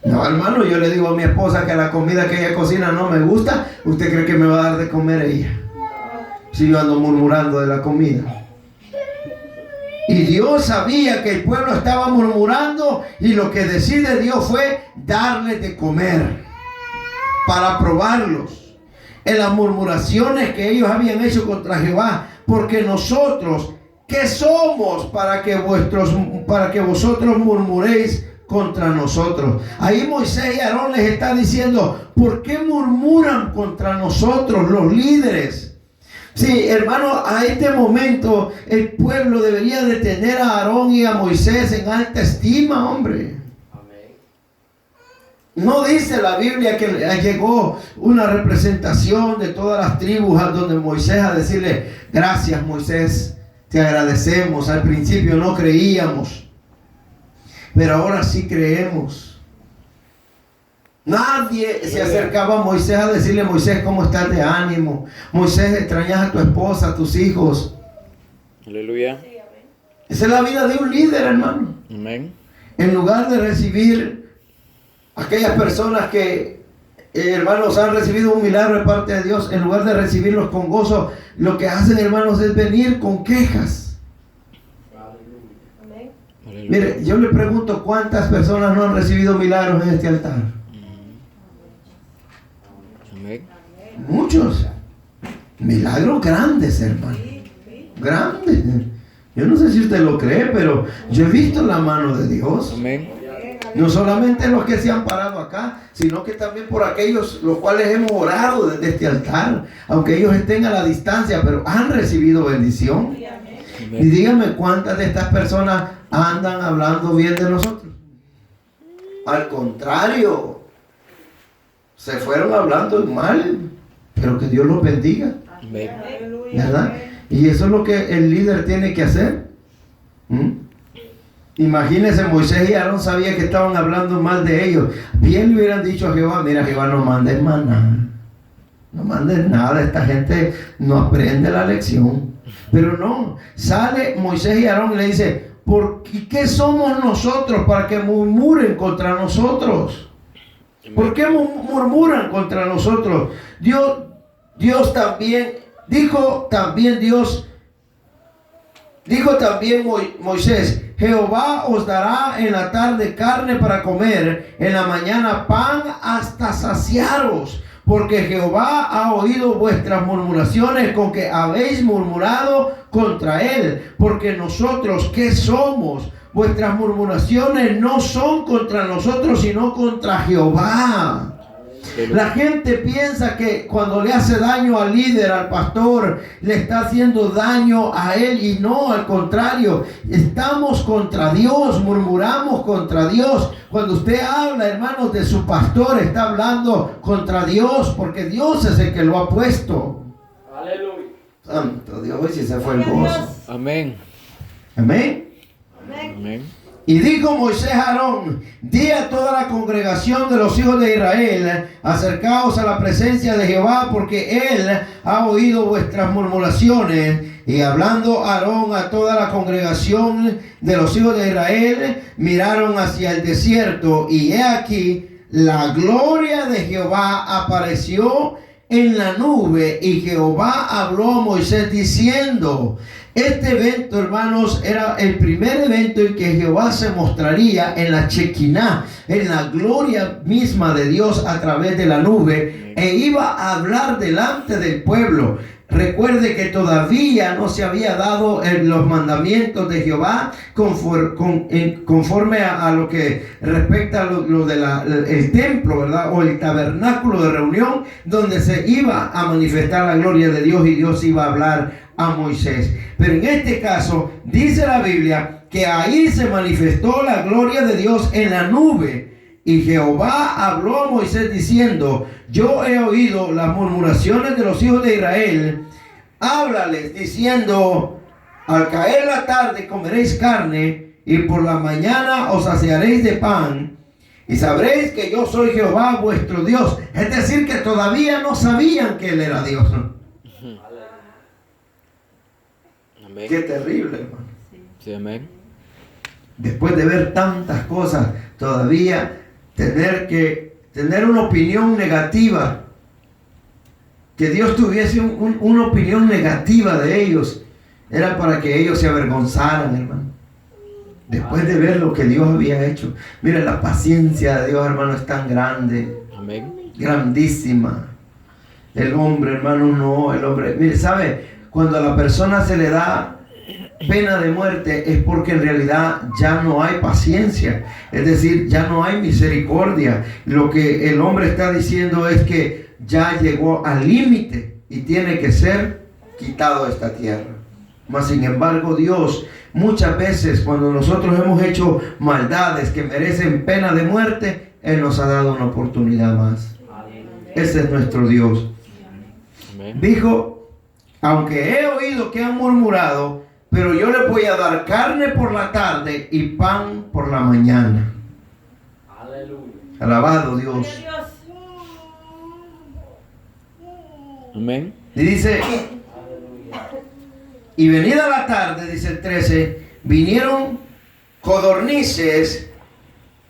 No, hermano, yo le digo a mi esposa que la comida que ella cocina no me gusta. ¿Usted cree que me va a dar de comer ella? Si yo ando murmurando de la comida. Y Dios sabía que el pueblo estaba murmurando, y lo que decide Dios fue darles de comer para probarlos en las murmuraciones que ellos habían hecho contra Jehová. Porque nosotros, ¿qué somos para que vosotros murmuréis contra nosotros? Ahí Moisés y Aarón les está diciendo: ¿por qué murmuran contra nosotros los líderes? Sí, hermano, a este momento el pueblo debería de tener a Aarón y a Moisés en alta estima, hombre. No dice la Biblia que llegó una representación de todas las tribus a donde Moisés a decirle: gracias, Moisés, te agradecemos. Al principio no creíamos, pero ahora sí creemos. Nadie se acercaba a Moisés a decirle: Moisés, ¿cómo estás de ánimo? Moisés, extrañas a tu esposa, a tus hijos. Aleluya. Esa es la vida de un líder, hermano. Amén. En lugar de recibir aquellas personas que, hermanos, han recibido un milagro de parte de Dios, en lugar de recibirlos con gozo, lo que hacen, hermanos, es venir con quejas. Amén. Aleluya. Mire, yo le pregunto, ¿cuántas personas no han recibido milagros en este altar? Amén. Muchos. Milagros grandes, hermano. Grandes. Yo no sé si usted lo cree, pero yo he visto la mano de Dios. Amén. No solamente los que se han parado acá, sino que también por aquellos los cuales hemos orado desde este altar, aunque ellos estén a la distancia, pero han recibido bendición. Y dígame cuántas de estas personas andan hablando bien de nosotros. Al contrario, se fueron hablando mal, pero que Dios los bendiga, Amén. ¿verdad? Y eso es lo que el líder tiene que hacer. Imagínense, Moisés y Aarón sabían que estaban hablando mal de ellos. Bien le hubieran dicho a Jehová: mira, Jehová, no mandes maná, no mandes nada, esta gente no aprende la lección. Pero no, sale Moisés y Aarón y le dice: ¿por qué somos nosotros para que murmuren contra nosotros? ¿Por qué murmuran contra nosotros? Dijo también Moisés: Jehová os dará en la tarde carne para comer, en la mañana pan hasta saciaros, porque Jehová ha oído vuestras murmuraciones con que habéis murmurado contra él. Porque nosotros, ¿qué somos? Vuestras murmuraciones no son contra nosotros, sino contra Jehová. La gente piensa que cuando le hace daño al líder, al pastor, le está haciendo daño a él, y no, al contrario, estamos contra Dios, murmuramos contra Dios. Cuando usted habla, hermanos, de su pastor, está hablando contra Dios, porque Dios es el que lo ha puesto. Aleluya. Santo Dios, y se fue el gozo. Amén. Amén. Amén. Y dijo Moisés a Aarón: di a toda la congregación de los hijos de Israel: acercaos a la presencia de Jehová, porque él ha oído vuestras murmuraciones. Y hablando Aarón a toda la congregación de los hijos de Israel, miraron hacia el desierto, y he aquí la gloria de Jehová apareció en la nube, y Jehová habló a Moisés diciendo. Este evento, hermanos, era el primer evento en que Jehová se mostraría en la Shekinah, en la gloria misma de Dios a través de la nube, e iba a hablar delante del pueblo. Recuerde que todavía no se había dado los mandamientos de Jehová conforme a lo que respecta a lo del templo, ¿verdad? O el tabernáculo de reunión, donde se iba a manifestar la gloria de Dios y Dios iba a hablar a Moisés. Pero en este caso dice la Biblia que ahí se manifestó la gloria de Dios en la nube, y Jehová habló a Moisés diciendo: yo he oído las murmuraciones de los hijos de Israel, háblales diciendo: al caer la tarde comeréis carne, y por la mañana os saciaréis de pan, y sabréis que yo soy Jehová vuestro Dios. Es decir, que todavía no sabían que él era Dios. Amén. Qué terrible, hermano. Sí, amén. Después de ver tantas cosas, todavía tener una opinión negativa, que Dios tuviese una opinión negativa de ellos, era para que ellos se avergonzaran, hermano. Después de ver lo que Dios había hecho. Mire, la paciencia de Dios, hermano, es tan grande, Amén. grandísima. El hombre, hermano, no, el hombre, mire, ¿sabe? Cuando a la persona se le da pena de muerte, es porque en realidad ya no hay paciencia, es decir, ya no hay misericordia. Lo que el hombre está diciendo es que ya llegó al límite y tiene que ser quitado de esta tierra. Mas sin embargo, Dios, muchas veces cuando nosotros hemos hecho maldades que merecen pena de muerte, Él nos ha dado una oportunidad más. Ese es nuestro Dios. Amén. Dijo: aunque he oído que han murmurado, pero yo les voy a dar carne por la tarde y pan por la mañana. Aleluya. Alabado Dios. Amén. Y dice: y venida la tarde, dice el 13, vinieron codornices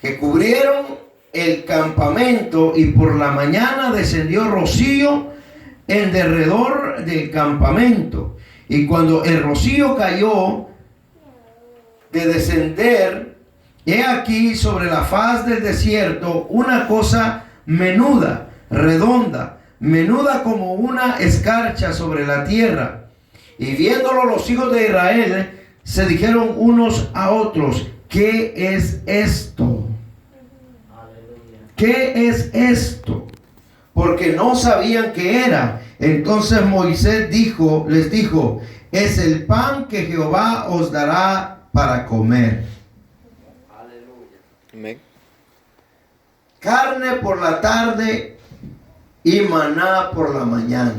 que cubrieron el campamento, y por la mañana descendió rocío en derredor del campamento. Y cuando el rocío cayó de descender, he aquí sobre la faz del desierto una cosa menuda, redonda, menuda como una escarcha sobre la tierra. Y viéndolo los hijos de Israel se dijeron unos a otros: ¿qué es esto? ¿Qué es esto? Porque no sabían qué era. Entonces Moisés les dijo: es el pan que Jehová os dará para comer. Amén. Carne por la tarde y maná por la mañana.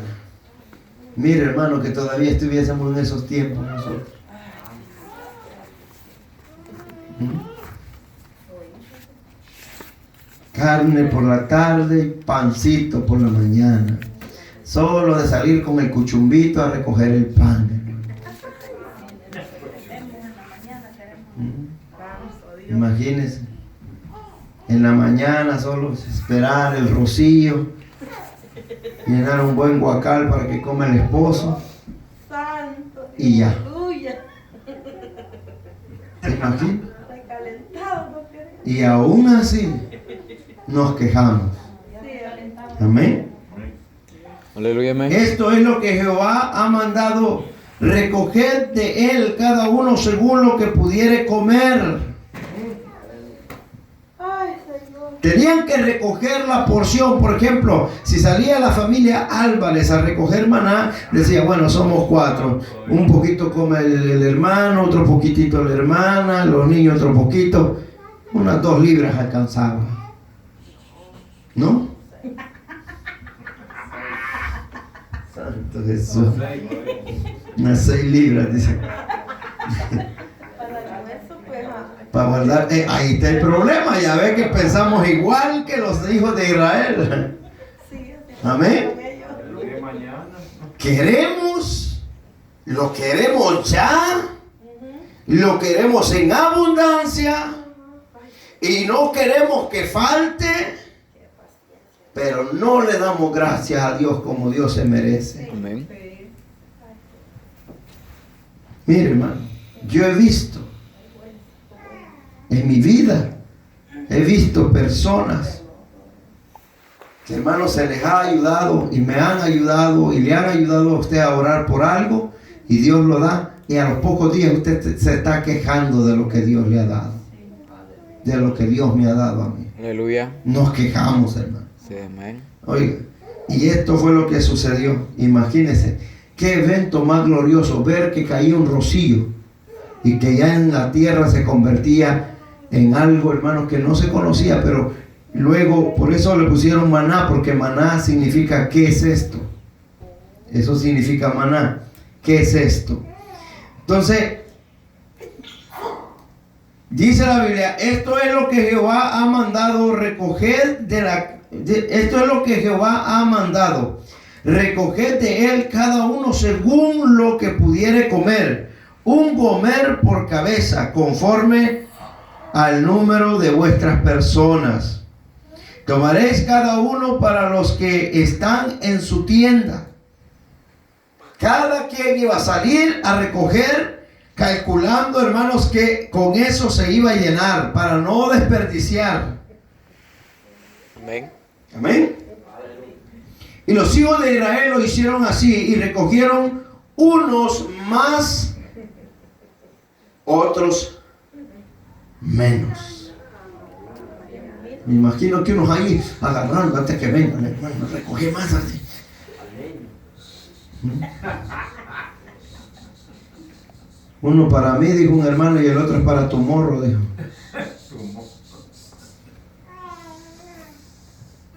Mire, hermano, que todavía estuviésemos en esos tiempos nosotros. Carne por la tarde y pancito por la mañana. Solo de salir con el cuchumbito a recoger el pan, hermano. Imagínense. En la mañana solo esperar el rocío, llenar un buen guacal para que coma el esposo, Santo, y ya. aleluya. ¿Se imagina? Recalentado, no queremos. Y aún así nos quejamos. Amén. Aleluya, amén. Esto es lo que Jehová ha mandado: recoger de él cada uno según lo que pudiere comer. Ay, Señor. Tenían que recoger la porción. Por ejemplo, si salía la familia Álvarez a recoger maná, decía: bueno, somos 4. Un poquito come el hermano, otro poquitito la hermana, los niños otro poquito. Unas 2 libras alcanzaba, ¿no? Santo Jesús. Unas 6 libras, dice. Para guardar, ahí está el problema. Ya ve que pensamos igual que los hijos de Israel. Amén. Queremos, lo queremos ya, lo queremos en abundancia y no queremos que falte, pero no le damos gracias a Dios como Dios se merece. Amén. Mire, hermano, yo he visto en mi vida, he visto personas que, hermano, se les ha ayudado y me han ayudado y le han ayudado a usted a orar por algo y Dios lo da, y a los pocos días usted se está quejando de lo que Dios le ha dado, de lo que Dios me ha dado a mí. Aleluya. Nos quejamos, hermano. Sí, amén. Oiga, y esto fue lo que sucedió. Imagínense, qué evento más glorioso, ver que caía un rocío y que ya en la tierra se convertía en algo, hermanos, que no se conocía, pero luego por eso le pusieron maná, porque maná significa ¿qué es esto? Eso significa maná. ¿Qué es esto? Entonces, dice la Biblia: esto es lo que Jehová ha mandado recoger esto es lo que Jehová ha mandado: recoged de él cada uno según lo que pudiere comer, un gomer por cabeza, conforme al número de vuestras personas. Tomaréis cada uno para los que están en su tienda. Cada quien iba a salir a recoger, calculando, hermanos, que con eso se iba a llenar, para no desperdiciar. Amén. Amén. Y los hijos de Israel lo hicieron así, y recogieron unos más, otros menos. Me imagino que unos ahí agarrando antes que vengan, hermano, recogí más así. Uno para mí, dijo un hermano, y el otro es para tu morro, dijo.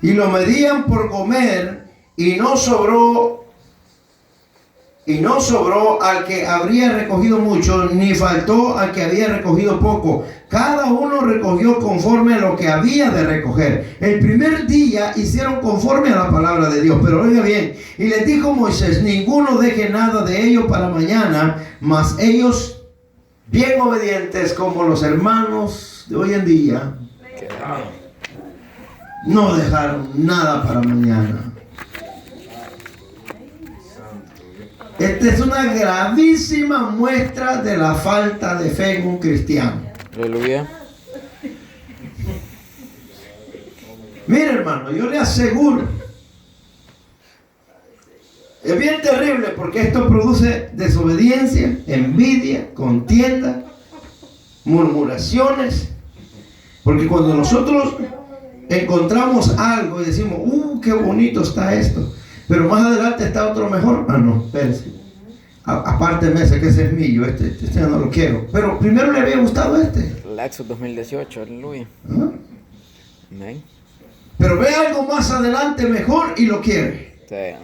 Y lo medían por comer, y no sobró al que habría recogido mucho, ni faltó al que había recogido poco. Cada uno recogió conforme a lo que había de recoger. El primer día hicieron conforme a la palabra de Dios. Pero oiga bien, y les dijo Moisés: ninguno deje nada de ello para mañana. Mas ellos, bien obedientes como los hermanos de hoy en día, No dejaron nada para mañana. Esta es una gravísima muestra de la falta de fe en un cristiano. Aleluya. Mire, hermano, yo le aseguro, es bien terrible porque esto produce desobediencia, envidia, contienda, murmuraciones. Porque cuando nosotros encontramos algo y decimos, qué bonito está esto, pero más adelante está otro mejor. No, espérense. Apárteme ese que ese es mío, este yo no lo quiero. Pero primero le había gustado este. Lexus 2018, aleluya. ¿Ah? Amén. Pero ve algo más adelante mejor y lo quiere. Sí.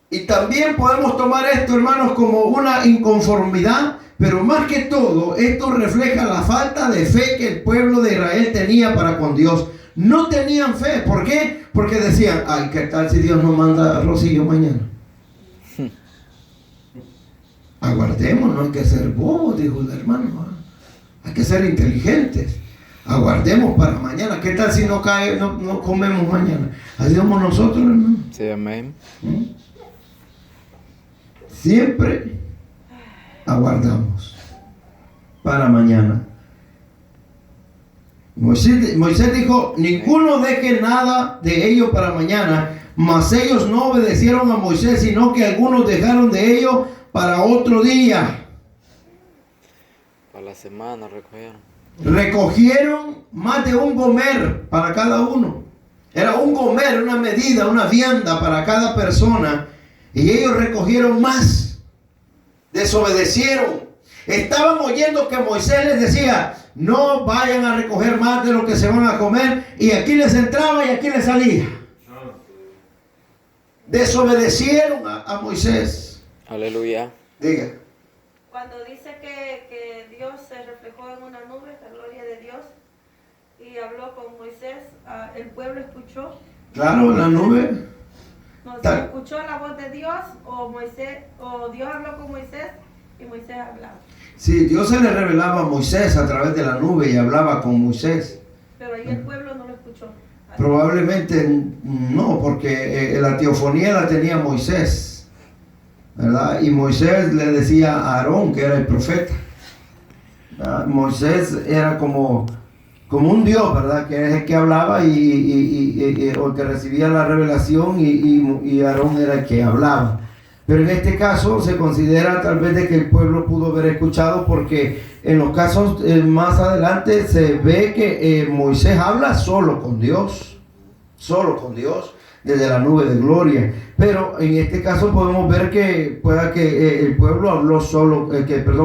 Y también podemos tomar esto, hermanos, como una inconformidad, pero más que todo, esto refleja la falta de fe que el pueblo de Israel tenía para con Dios. No tenían fe. ¿Por qué? Porque decían, ay, ¿qué tal si Dios nos manda rocío mañana? Aguardemos, no hay que ser bobos, dijo el hermano. Hay que ser inteligentes. Aguardemos para mañana. ¿Qué tal si no cae, no comemos mañana? Así somos nosotros, hermano. Sí, amén. Siempre aguardamos para mañana. Moisés dijo, ninguno deje nada de ello para mañana, mas ellos no obedecieron a Moisés, sino que algunos dejaron de ello para otro día. Para la semana recogieron. Recogieron más de un gomer para cada uno. Era un gomer, una medida, una vianda para cada persona. Y ellos recogieron más. Desobedecieron. Estaban oyendo que Moisés les decía, no vayan a recoger más de lo que se van a comer. Y aquí les entraba y aquí les salía. Desobedecieron a Moisés. Aleluya. Diga. Cuando dice que Dios se reflejó en una nube, la gloria de Dios, y habló con Moisés, el pueblo escuchó. Claro, la nube. No, se escuchó la voz de Dios, o Dios habló con Moisés y Moisés hablaba. Sí, Dios se le revelaba a Moisés a través de la nube y hablaba con Moisés. Pero ahí el pueblo no lo escuchó. Probablemente no, porque la teofonía la tenía Moisés, ¿verdad? Y Moisés le decía a Aarón, que era el profeta. Moisés era como un Dios, ¿verdad? Que es el que hablaba o el que recibía la revelación y Aarón era el que hablaba. Pero en este caso se considera tal vez de que el pueblo pudo haber escuchado, porque en los casos más adelante se ve que Moisés habla solo con Dios, desde la nube de gloria. Pero en este caso podemos ver que pueda que el pueblo habló solo,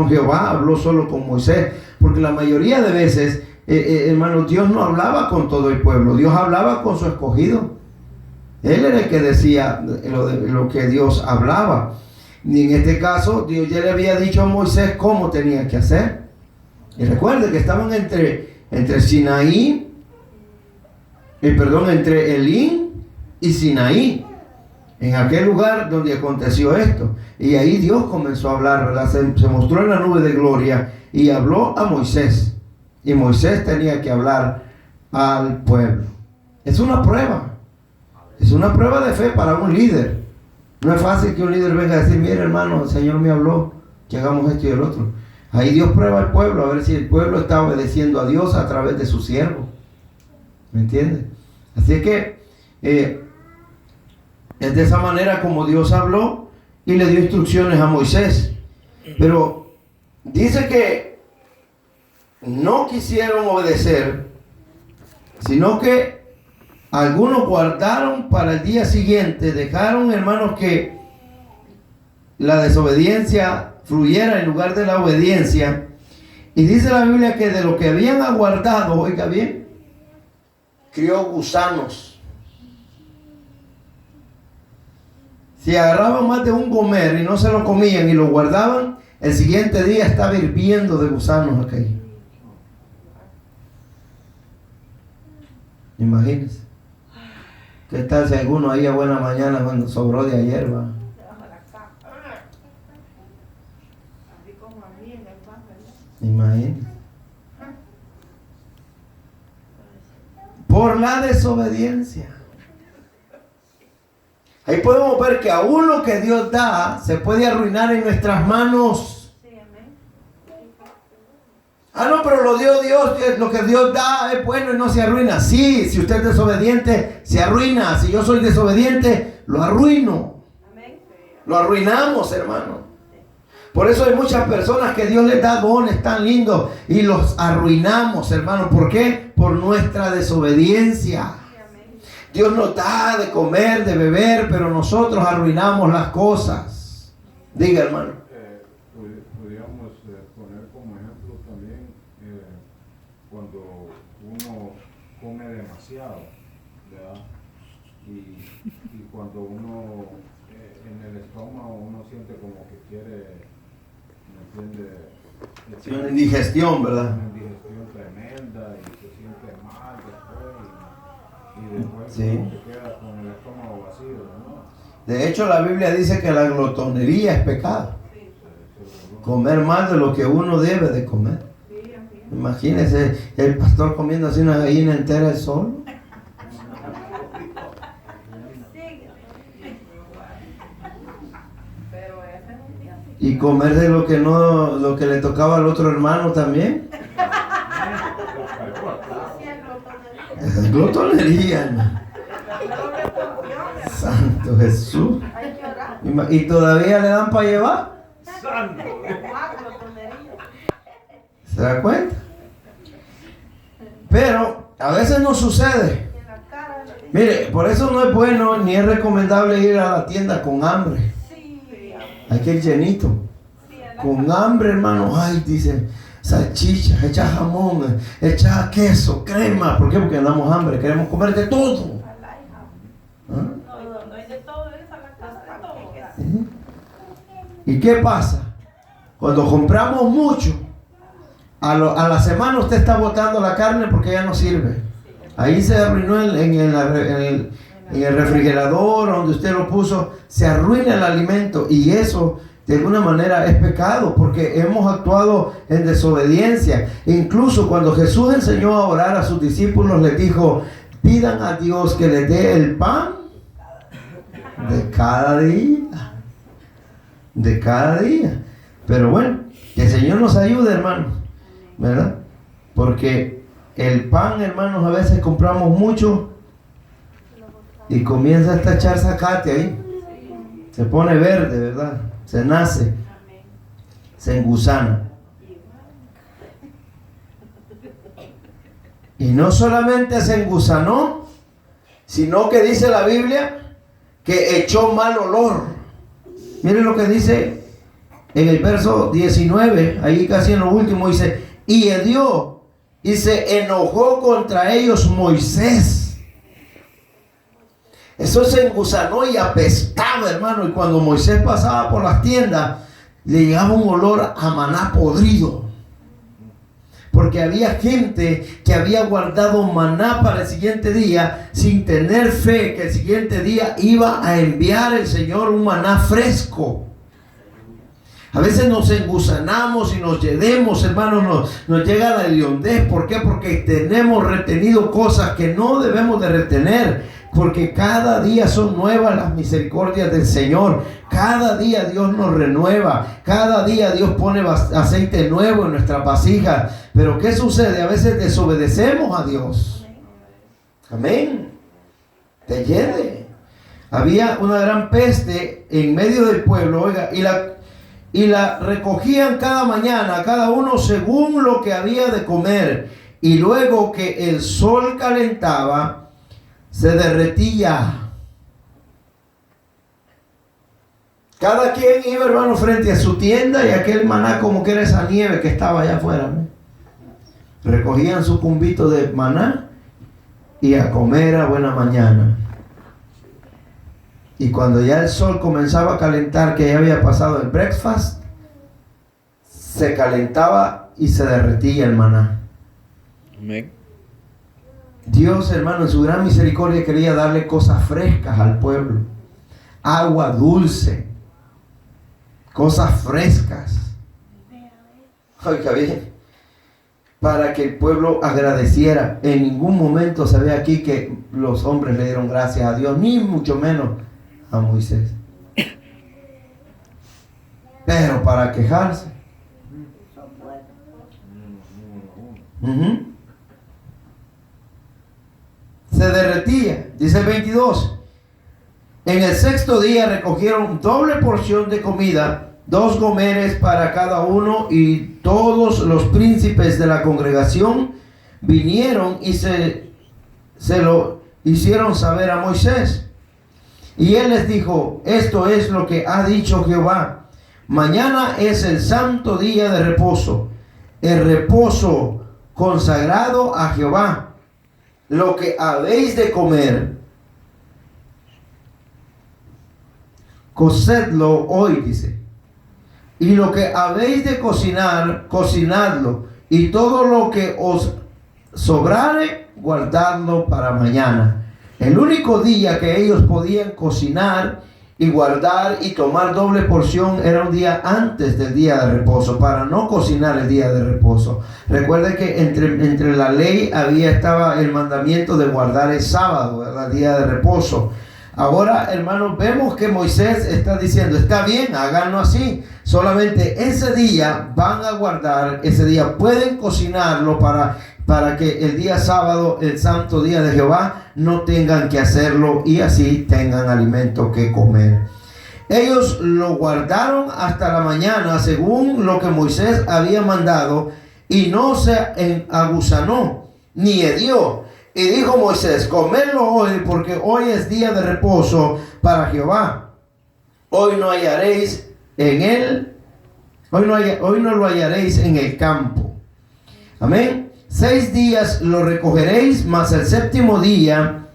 Jehová habló solo con Moisés, porque la mayoría de veces, hermano, Dios no hablaba con todo el pueblo, Dios hablaba con su escogido. Él era el que decía lo que Dios hablaba. Y en este caso, Dios ya le había dicho a Moisés cómo tenía que hacer. Y recuerde que estaban entre Sinaí, entre Elín y Sinaí, en aquel lugar donde aconteció esto. Y ahí Dios comenzó a hablar, ¿verdad? Se mostró en la nube de gloria y habló a Moisés. Y Moisés tenía que hablar al pueblo. Es una prueba. Es una prueba de fe para un líder. No es fácil que un líder venga a decir, mire hermano, el Señor me habló, que hagamos esto y el otro. Ahí Dios prueba al pueblo, a ver si el pueblo está obedeciendo a Dios a través de su siervo. ¿Me entiende? Así que es de esa manera como Dios habló y le dio instrucciones a Moisés. Pero dice que no quisieron obedecer, sino que algunos guardaron para el día siguiente, dejaron, hermanos, que la desobediencia fluyera en lugar de la obediencia. Y dice la Biblia que de lo que habían aguardado, oiga bien, crió gusanos. Si agarraban más de un gomer y no se lo comían y lo guardaban, el siguiente día estaba hirviendo de gusanos aquello. Imagínense. ¿Qué tal si alguno ahí a buena mañana cuando sobró de ayer, va? Imagínense. Por la desobediencia. Ahí podemos ver que aún lo que Dios da se puede arruinar en nuestras manos. Sí, amén. Ah, no, pero lo dio Dios, lo que Dios da es bueno y no se arruina. Sí, si usted es desobediente, se arruina. Si yo soy desobediente, lo arruino. Amén. Lo arruinamos, hermano. Por eso hay muchas personas que Dios les da dones tan lindos y los arruinamos, hermano. ¿Por qué? Por nuestra desobediencia. Sí, amén. Dios nos da de comer, de beber, pero nosotros arruinamos las cosas. Diga, hermano. Podríamos poner como ejemplo también cuando uno come demasiado, ¿verdad? Y cuando uno en el estómago uno siente como que quiere, ¿me entiende? Una indigestión, ¿verdad? Una indigestión tremenda y se siente mal después y después Sí. uno se queda con el estómago vacío, ¿no? De hecho, la Biblia dice que la glotonería es pecado. Comer más de lo que uno debe de comer. Sí, amén. Imagínese el pastor comiendo así una gallina entera de solo. Sí. Pero ese es un día. Y comer de lo que no, lo que le tocaba al otro hermano también. Sí, el glotonería. Esa es glotonería, hermano. Doble porción, hermano. Santo Jesús. Hay que orar. ¿Y todavía le dan para llevar? Más glotonería. ¿Se da cuenta? Pero a veces no sucede. Y en la cara lo dice. Mire, por eso no es bueno ni es recomendable ir a la tienda con hambre. Sí, Hay que ir llenito. sí, en la Con hambre, hermano. Ay, dice, salchicha, echa jamón, echa queso, crema. ¿Por qué? Porque andamos hambre, queremos comer de todo. cara. ¿Ah? No hay de todo, es a la casa de todo. ¿Y qué pasa? Cuando compramos mucho, a la semana usted está botando la carne porque ya no sirve. Ahí se arruinó en el refrigerador donde usted lo puso, se arruina el alimento y eso de alguna manera es pecado porque hemos actuado en desobediencia. Incluso cuando Jesús enseñó a orar a sus discípulos, les dijo, pidan a Dios que les dé el pan de cada día. De cada día. Pero bueno, que el Señor nos ayude, hermano, ¿verdad? Porque el pan, hermanos, a veces compramos mucho y comienza a echar zacate ahí. Se pone verde, ¿verdad? Se nace, se engusana. Y no solamente se engusanó, sino que dice la Biblia que echó mal olor. Miren lo que dice en el verso 19, ahí casi en lo último, dice, y hedió y se enojó contra ellos Moisés. Eso se engusanó y apestaba, hermano, y cuando Moisés pasaba por las tiendas, le llegaba un olor a maná podrido. Porque había gente que había guardado maná para el siguiente día sin tener fe que el siguiente día iba a enviar el Señor un maná fresco. A veces nos engusanamos y nos llenemos, hermanos, nos llega la hediondez. ¿Por qué? Porque tenemos retenido cosas que no debemos de retener. Porque cada día son nuevas las misericordias del Señor. Cada día Dios nos renueva. Cada día Dios pone aceite nuevo en nuestra vasija. Pero ¿qué sucede? A veces desobedecemos a Dios. Amén. Te llene. Había una gran peste en medio del pueblo, oiga, y la recogían cada mañana, cada uno según lo que había de comer. Y luego que el sol calentaba, se derretía. Cada quien iba, hermano, frente a su tienda y aquel maná como que era esa nieve que estaba allá afuera, ¿no? Recogían su cumbito de maná y a comer a buena mañana. Y cuando ya el sol comenzaba a calentar, que ya había pasado el breakfast, se calentaba y se derretía el maná. Amén. Dios, hermano, en su gran misericordia quería darle cosas frescas al pueblo. Agua dulce. Cosas frescas. Oiga bien. para que el pueblo agradeciera. En ningún momento se ve aquí que los hombres le dieron gracias a Dios, ni mucho menos a Moisés. Pero para quejarse. Se derretía. Dice el 22. En el sexto día recogieron doble porción de comida, 2 gomeres para cada uno, y todos los príncipes de la congregación vinieron y se lo hicieron saber a Moisés. Y él les dijo: esto es lo que ha dicho Jehová: mañana es el santo día de reposo, el reposo consagrado a Jehová. Lo que habéis de comer, cocedlo hoy, dice. Y lo que habéis de cocinar, cocinadlo. Y todo lo que os sobrare, guardadlo para mañana. El único día que ellos podían cocinar y guardar y tomar doble porción era un día antes del día de reposo, para no cocinar el día de reposo. Recuerden que entre la ley estaba el mandamiento de guardar el sábado, ¿verdad? El día de reposo. Ahora, hermanos, vemos que Moisés está diciendo: está bien, háganlo así. Solamente ese día van a guardar, ese día pueden cocinarlo para que el día sábado, el santo día de Jehová, no tengan que hacerlo y así tengan alimento que comer. Ellos lo guardaron hasta la mañana según lo que Moisés había mandado, y no se agusanó ni hedió. Y dijo Moisés: comedlo hoy, porque hoy es día de reposo para Jehová. Hoy no hallaréis en él, hoy no lo hallaréis en el campo. Amén. 6 días lo recogeréis, mas el séptimo día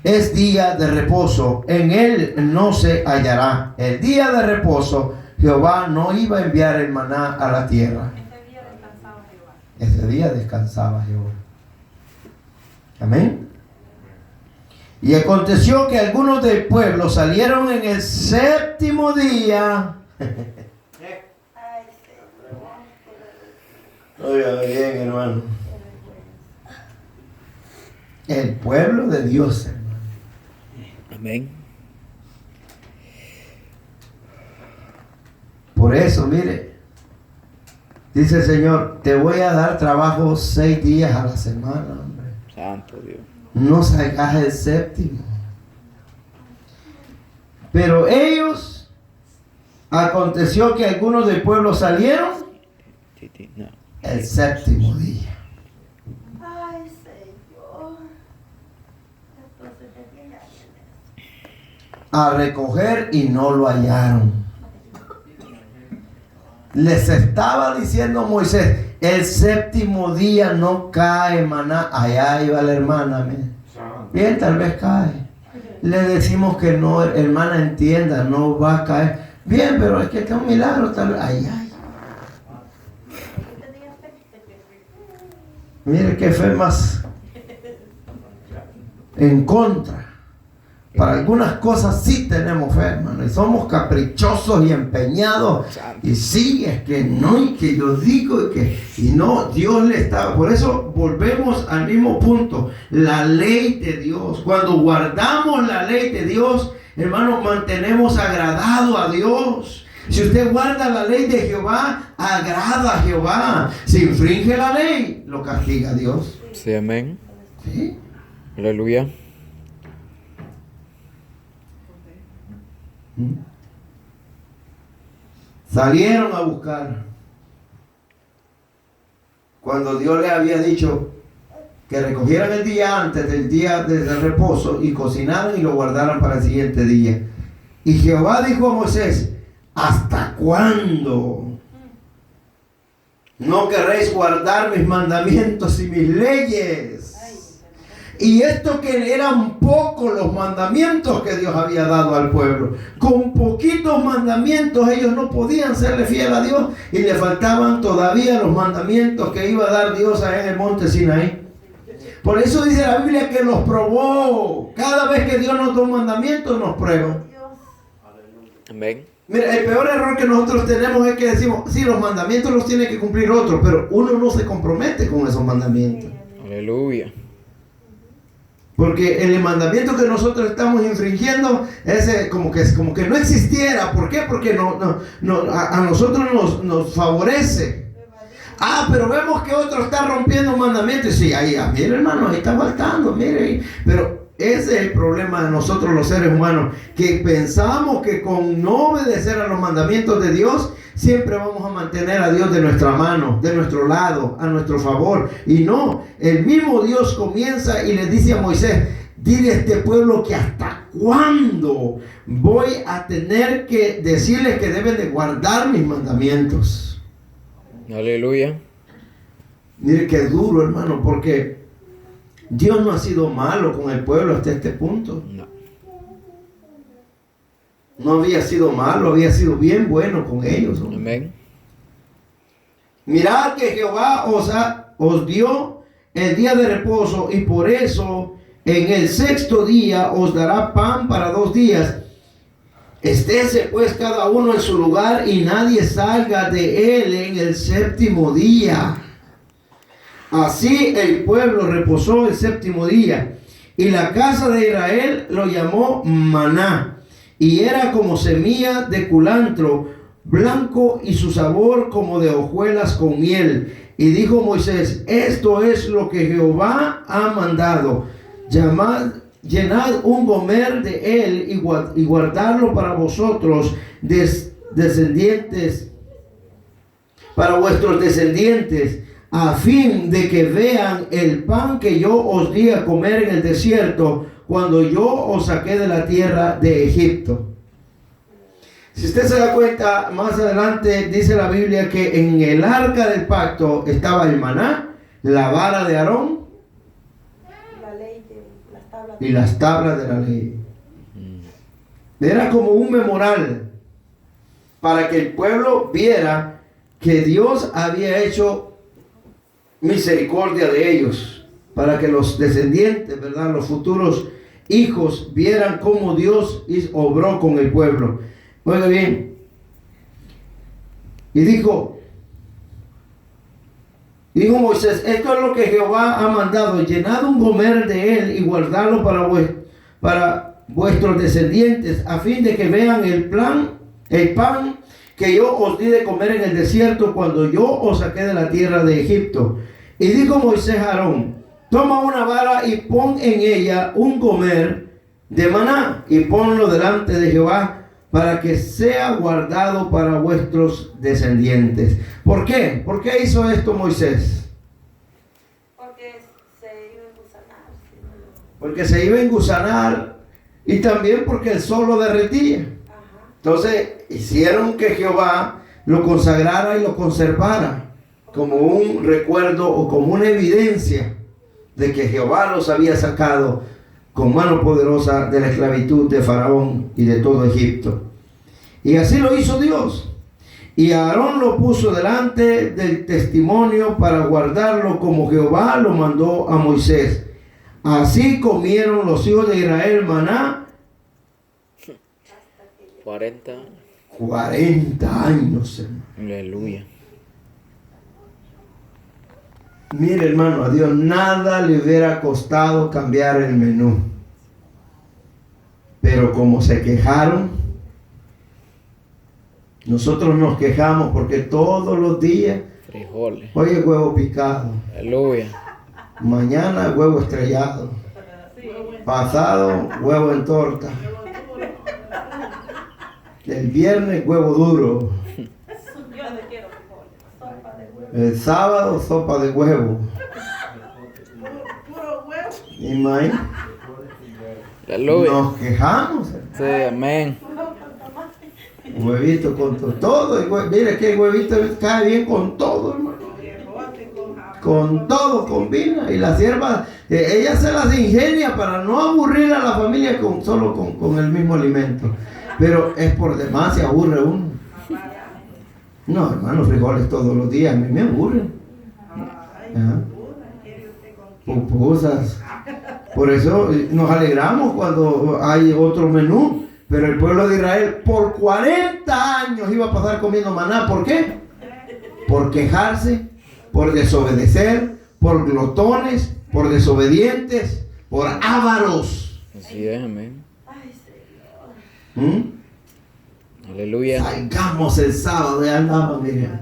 es día de reposo, en él no se hallará. El día de reposo, Jehová no iba a enviar el maná a la tierra. Ese día descansaba Jehová. Ese día descansaba Jehová. Amén. Y aconteció que algunos del pueblo salieron en el séptimo día. Ay, Oiga bien, hermano. El pueblo de Dios, hermano. Amén. Por eso, mire, dice el Señor: te voy a dar trabajo 6 días a la semana, hombre. Santo Dios. No salgas el séptimo. Pero ellos, aconteció que algunos del pueblo salieron No. el séptimo día. Ay, Señor. Entonces debía A recoger y no lo hallaron. Les estaba diciendo Moisés: el séptimo día no cae maná. Allá iba la hermana. Bien, tal vez cae. Le decimos que no, hermana, entienda, no va a caer. Bien, pero es que es un milagro, tal vez. Ay. Mire qué fe más en contra. Para algunas cosas sí tenemos fe, hermano, y somos caprichosos y empeñados. Y sí, es que no, y que yo digo, y no, Dios le está. Por eso volvemos al mismo punto: la ley de Dios. Cuando guardamos la ley de Dios, hermano, mantenemos agradado a Dios. Si usted guarda la ley de Jehová, agrada a Jehová. Si infringe la ley, lo castiga Dios. Sí, amén. ¿Sí? Aleluya. Salieron a buscar. Cuando Dios les había dicho que recogieran el día antes del día de reposo y cocinaran y lo guardaran para el siguiente día. Y Jehová dijo a Moisés: ¿hasta cuándo no querréis guardar mis mandamientos y mis leyes? Y esto que eran pocos los mandamientos que Dios había dado al pueblo. Con poquitos mandamientos ellos no podían serle fiel a Dios, y le faltaban todavía los mandamientos que iba a dar Dios allá en el monte Sinaí. Por eso dice la Biblia que los probó. Cada vez que Dios nos da un mandamiento, nos prueba. Amén. Mira, el peor error que nosotros tenemos es que decimos, sí, los mandamientos los tiene que cumplir otro, pero uno no se compromete con esos mandamientos. Aleluya. Porque el mandamiento que nosotros estamos infringiendo es como que no existiera. ¿Por qué? Porque a nosotros nos favorece. Ah, pero vemos que otro está rompiendo un mandamiento. Y sí, ahí, mire hermano, ahí está faltando, mire. Pero ese es el problema de nosotros los seres humanos, que pensamos que con no obedecer a los mandamientos de Dios, siempre vamos a mantener a Dios de nuestra mano, de nuestro lado, a nuestro favor. Y no, el mismo Dios comienza y le dice a Moisés, dile a este pueblo que hasta cuándo voy a tener que decirles que deben de guardar mis mandamientos. Aleluya. Mire qué duro, hermano, porque Dios no ha sido malo con el pueblo hasta este punto. No. No había sido malo, había sido bien bueno con ellos. ¿No? Amén. Mirad que Jehová os dio el día de reposo, y por eso en el sexto día os dará pan para 2 días. Estése pues cada uno en su lugar, y nadie salga de él en el séptimo día. Así el pueblo reposó el séptimo día, y la casa de Israel lo llamó maná, y era como semilla de culantro blanco, y su sabor como de hojuelas con miel. Y dijo Moisés, esto es lo que Jehová ha mandado: llenad un gomer de él y guardarlo para vosotros, descendientes, para vuestros descendientes, a fin de que vean el pan que yo os di a comer en el desierto, cuando yo os saqué de la tierra de Egipto. Si usted se da cuenta, más adelante dice la Biblia que en el arca del pacto estaba el maná, la vara de Aarón y las tablas de la ley. Era como un memorial para que el pueblo viera que Dios había hecho misericordia de ellos, para que los descendientes, ¿verdad?, los futuros hijos vieran cómo Dios obró con el pueblo. Oiga bien, y dijo Moisés, esto es lo que Jehová ha mandado: llenad un gomer de él y guardadlo para vuestros descendientes, a fin de que vean el pan que yo os di de comer en el desierto, cuando yo os saqué de la tierra de Egipto. Y dijo Moisés a Aarón, toma una vara y pon en ella un gomer de maná, y ponlo delante de Jehová, para que sea guardado para vuestros descendientes. ¿Por qué? ¿Por qué hizo esto Moisés? Porque se iba a engusanar. Porque se iba a engusanar, y también porque el sol lo derretía. Ajá. Entonces hicieron que Jehová lo consagrara y lo conservara como un recuerdo o como una evidencia de que Jehová los había sacado con mano poderosa de la esclavitud de Faraón y de todo Egipto. Y así lo hizo Dios. Y Aarón lo puso delante del testimonio para guardarlo, como Jehová lo mandó a Moisés. Así comieron los hijos de Israel maná 40 años. 40 años, hermano. Aleluya. Mire, hermano, a Dios nada le hubiera costado cambiar el menú. Pero como se quejaron, nosotros nos quejamos porque todos los días, Frijoles. hoy es huevo picado, Aleluya. mañana huevo estrellado, pasado huevo en torta, el viernes huevo duro, Yo le quiero frijoles, sopa de huevo. el sábado sopa de huevo. Puro huevo. Imagínate, Aleluya. nos quejamos. Sí, amén. Huevito con todo. Mire que el huevito cae bien con todo, hermano. Con todo combina. Y la sierva, ella se las ingenia para no aburrir a la familia solo con el mismo alimento. Pero es por demás, se aburre uno. No, hermano, frijoles todos los días, a mí me aburren. Pupusas. Por eso nos alegramos cuando hay otro menú. Pero el pueblo de Israel por 40 años iba a pasar comiendo maná. ¿Por qué? Por quejarse, por desobedecer, por glotones, por desobedientes, por ávaros. Así es, amén. Ay, Señor. Aleluya. Salgamos el sábado, ya andaba, miren,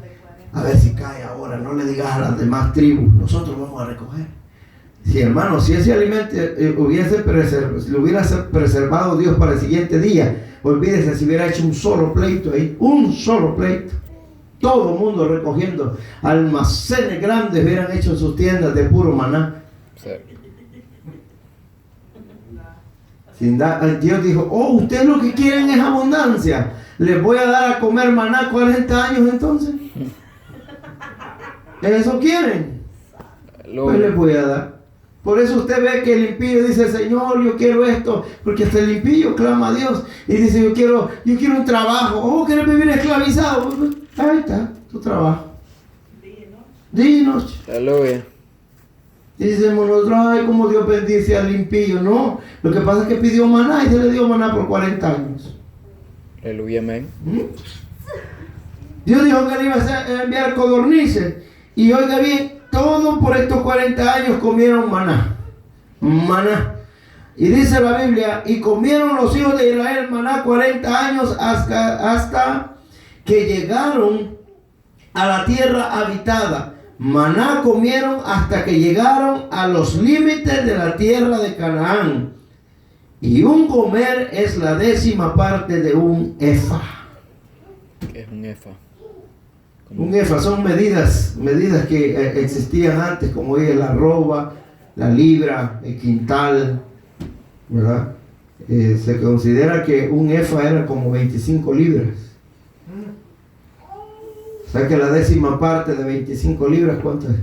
a ver si cae ahora, no le digas a las demás tribus, nosotros vamos a recoger. Si hermano, si ese alimento lo hubiera preservado Dios para el siguiente día, olvídese si hubiera hecho un solo pleito ahí, un solo pleito. Todo el mundo recogiendo, almacenes grandes hubieran hecho sus tiendas de puro maná. Sí. Dios dijo, oh, ustedes lo que quieren es abundancia. Les voy a dar a comer maná 40 años entonces. ¿Eso quieren? Pues les voy a dar. Por eso usted ve que el impío dice, Señor, yo quiero esto. Porque hasta el impío clama a Dios y dice, yo quiero un trabajo. Oh, ¿quieres vivir esclavizado? Ahí está, tu trabajo. Día y noche. Aleluya. Dicemos nosotros, ay, como Dios bendice al impío. No, lo que pasa es que pidió maná y se le dio maná por 40 años. Aleluya, amén. Dios dijo que le iba a enviar codornices. Y oiga bien, todos por estos 40 años comieron maná. Maná. Y dice la Biblia, y comieron los hijos de Israel maná 40 años hasta que llegaron a la tierra habitada. Maná comieron hasta que llegaron a los límites de la tierra de Canaán. Y un gomer es la 10ª parte de un efa. ¿Qué es un efa? Un efa son medidas que existían antes, como hoy la arroba, la libra, el quintal, ¿verdad? Se considera que un efa era como 25 libras. O sea que la 10ª parte de 25 libras, ¿cuánto es?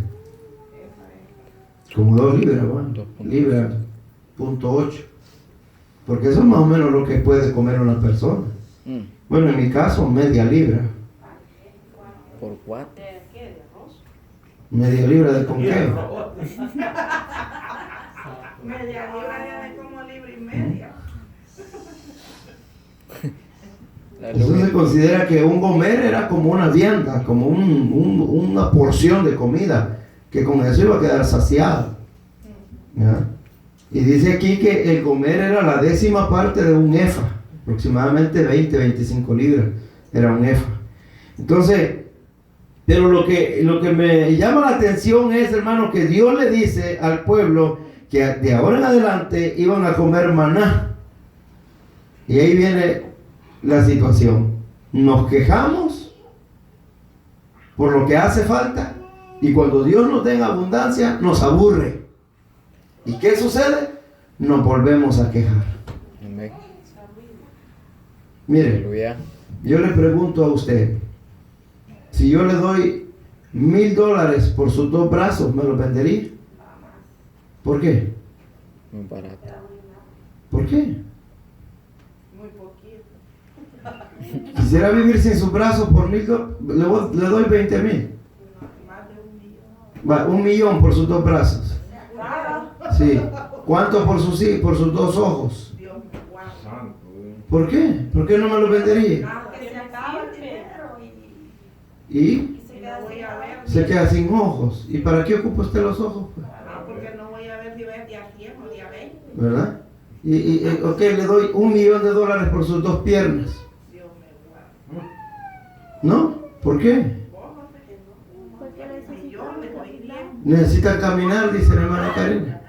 Como 2 libras, bueno, libra, .8. Porque eso es más o menos lo que puede comer una persona. Bueno, en mi caso, media libra. ¿Por 4? ¿De qué? ¿De arroz? ¿Media libra de con qué? Media libra de como libra y media. Eso se considera que un gomer era como una vianda, como una porción de comida, que con eso iba a quedar saciado. ¿Ya? Y dice aquí que el gomer era la 10ª parte de un efa, aproximadamente 20-25 libras, era un efa. Entonces, pero lo que me llama la atención es, hermano, que Dios le dice al pueblo que de ahora en adelante iban a comer maná. Y ahí viene la situación. Nos quejamos por lo que hace falta y cuando Dios nos dé en abundancia nos aburre. ¿Y qué sucede? Nos volvemos a quejar. Amén. Mire, Aleluya. yo le pregunto a usted, si yo le doy $1,000 por sus 2 brazos, ¿me los vendería? ¿Por qué? Muy barato. ¿Por qué? Muy poquito. Quisiera vivir sin sus brazos por $1,000, le doy 20,000. Más de 1 millón. Va, 1 millón por sus 2 brazos. Claro. Sí. ¿Cuánto por sus 2 ojos? Dios me guarda. Santo, ¿Por qué? ¿Por qué no me los vendería? Ah, que se acaba el dinero Y y se queda sin ver. se queda sin ojos. ¿Y para qué ocupa usted los ojos? Pues? Ah, porque no voy a ver si ves día 100 o día 20. ¿Verdad? Y ok, le doy $1 millón por sus 2 piernas. Dios me guarda. ¿No? ¿Por qué? Vos no sé que no. Porque millones hoy día. Necesitan caminar, dice la hermana Karina.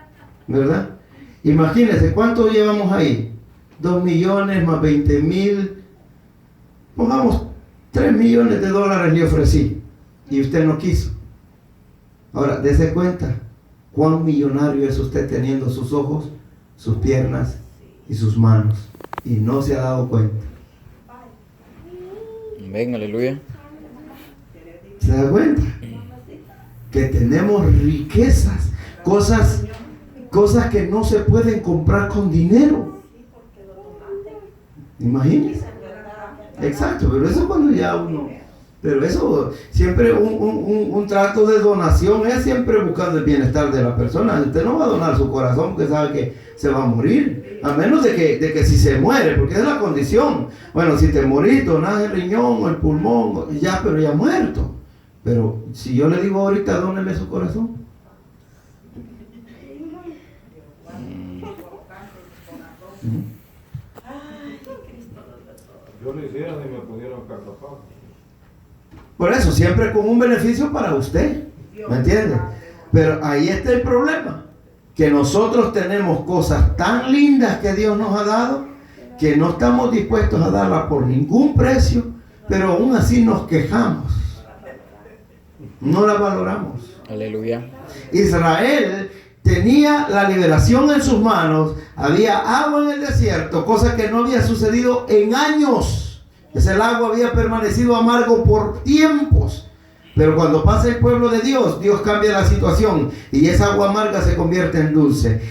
¿Verdad? Imagínense, ¿cuánto llevamos ahí? 2 millones más 20,000. Pongamos $3 millones le ofrecí. Y usted no quiso. Ahora, dése cuenta cuán millonario es usted teniendo sus ojos, sus piernas y sus manos. Y no se ha dado cuenta. Amén, aleluya. ¿Se da cuenta? Que tenemos riquezas, cosas que no se pueden comprar con dinero. Imagínense. Exacto, pero eso es cuando ya uno Pero eso, siempre un trato de donación es siempre buscando el bienestar de la persona. Usted no va a donar su corazón porque sabe que se va a morir. A menos de que si se muere, porque es la condición. Bueno, si te morís, donás el riñón o el pulmón, ya, pero ya muerto. Pero si yo le digo ahorita, dóneme su corazón. Yo lo hiciera y me pudieron cartapar. Por eso, siempre con un beneficio para usted, ¿me entiende? Pero ahí está el problema, que nosotros tenemos cosas tan lindas que Dios nos ha dado, que no estamos dispuestos a darlas por ningún precio, pero aún así nos quejamos, no las valoramos. Aleluya. Israel tenía la liberación en sus manos, había agua en el desierto, cosa que no había sucedido en años. Ese agua había permanecido amargo por tiempos, pero cuando pasa el pueblo de Dios, Dios cambia la situación y esa agua amarga se convierte en dulce.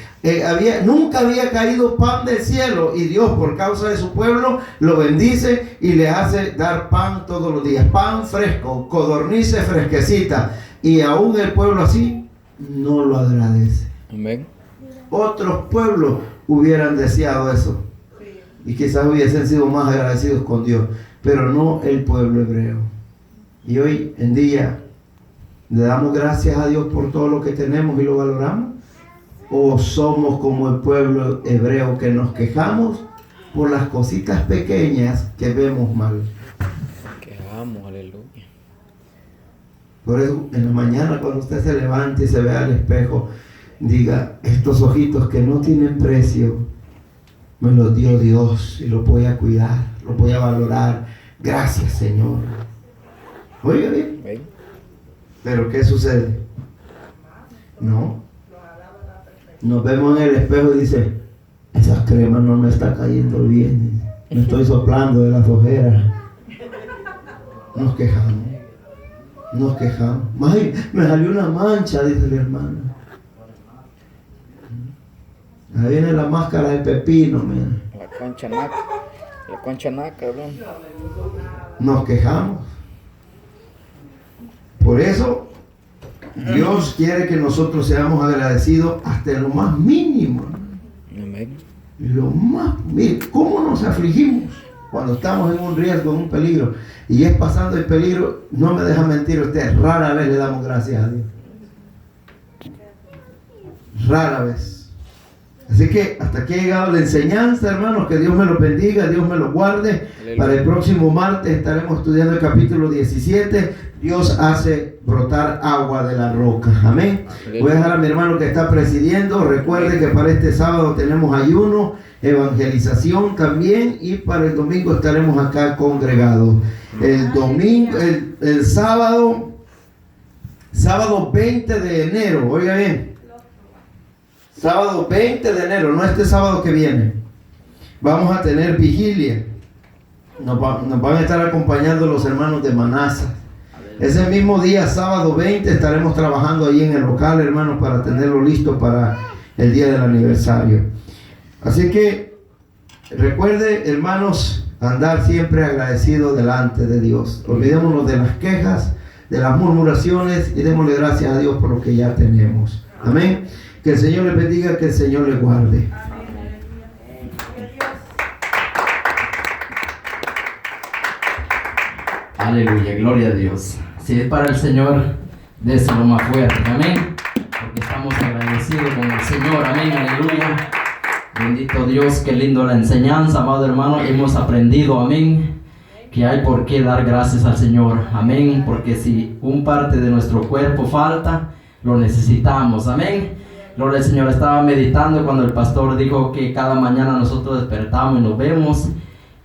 Nunca había caído pan del cielo y Dios, por causa de su pueblo, lo bendice y le hace dar pan todos los días, pan fresco, codornices fresquecita, y aún el pueblo así no lo agradece. Amén. Otros pueblos hubieran deseado eso y quizás hubiesen sido más agradecidos con Dios, pero no el pueblo hebreo. Y hoy en día le damos gracias a Dios por todo lo que tenemos y lo valoramos, o somos como el pueblo hebreo que nos quejamos por las cositas pequeñas que vemos mal. Quejamos, aleluya. Por eso en la mañana cuando usted se levante y se vea al espejo, diga: estos ojitos que no tienen precio me los dio Dios y los voy a cuidar, los voy a valorar. Gracias, Señor. Oiga bien. Amén. Pero ¿qué sucede? No. Nos vemos en el espejo y dice: esa crema no me está cayendo bien, me estoy soplando de las ojeras. Nos quejamos. Nos quejamos. Ay, me salió una mancha, dice la hermana. Ahí viene la máscara de pepino, mira. La concha naca. La concha naca, cabrón. Nos quejamos. Por eso Dios quiere que nosotros seamos agradecidos hasta en lo más mínimo. Amén. Lo más, mire, ¿cómo nos afligimos cuando estamos en un riesgo, en un peligro? Y es pasando el peligro, no me deja mentir usted, rara vez le damos gracias a Dios. Rara vez. Así que hasta aquí ha llegado la enseñanza, hermanos. Que Dios me lo bendiga, Dios me lo guarde. Aleluya. Para el próximo martes estaremos estudiando el capítulo 17. Dios hace brotar agua de la roca. Amén. Aleluya. Voy a dejar a mi hermano que está presidiendo. Recuerde que para este sábado tenemos ayuno, evangelización también, y para el domingo estaremos acá congregados. El domingo, el sábado 20 de enero, oiga bien. Sábado 20 de enero, no este sábado que viene, vamos a tener vigilia. Nos van a estar acompañando los hermanos de Manasa. Ese mismo día, sábado 20, estaremos trabajando ahí en el local, hermanos, para tenerlo listo para el día del aniversario. Así que recuerde, hermanos, andar siempre agradecidos delante de Dios. Olvidémonos de las quejas, de las murmuraciones, y démosle gracias a Dios por lo que ya tenemos. Amén. Que el Señor les bendiga, que el Señor les guarde. Aleluya, gloria a Dios. Si es para el Señor, déselo más fuerte, amén. Porque estamos agradecidos con el Señor, amén, aleluya. Bendito Dios, qué lindo la enseñanza, amado hermano. Hemos aprendido, amén, que hay por qué dar gracias al Señor, amén. Porque si un parte de nuestro cuerpo falta, lo necesitamos, amén. Gloria al Señor. Estaba meditando cuando el pastor dijo que cada mañana nosotros despertamos y nos vemos.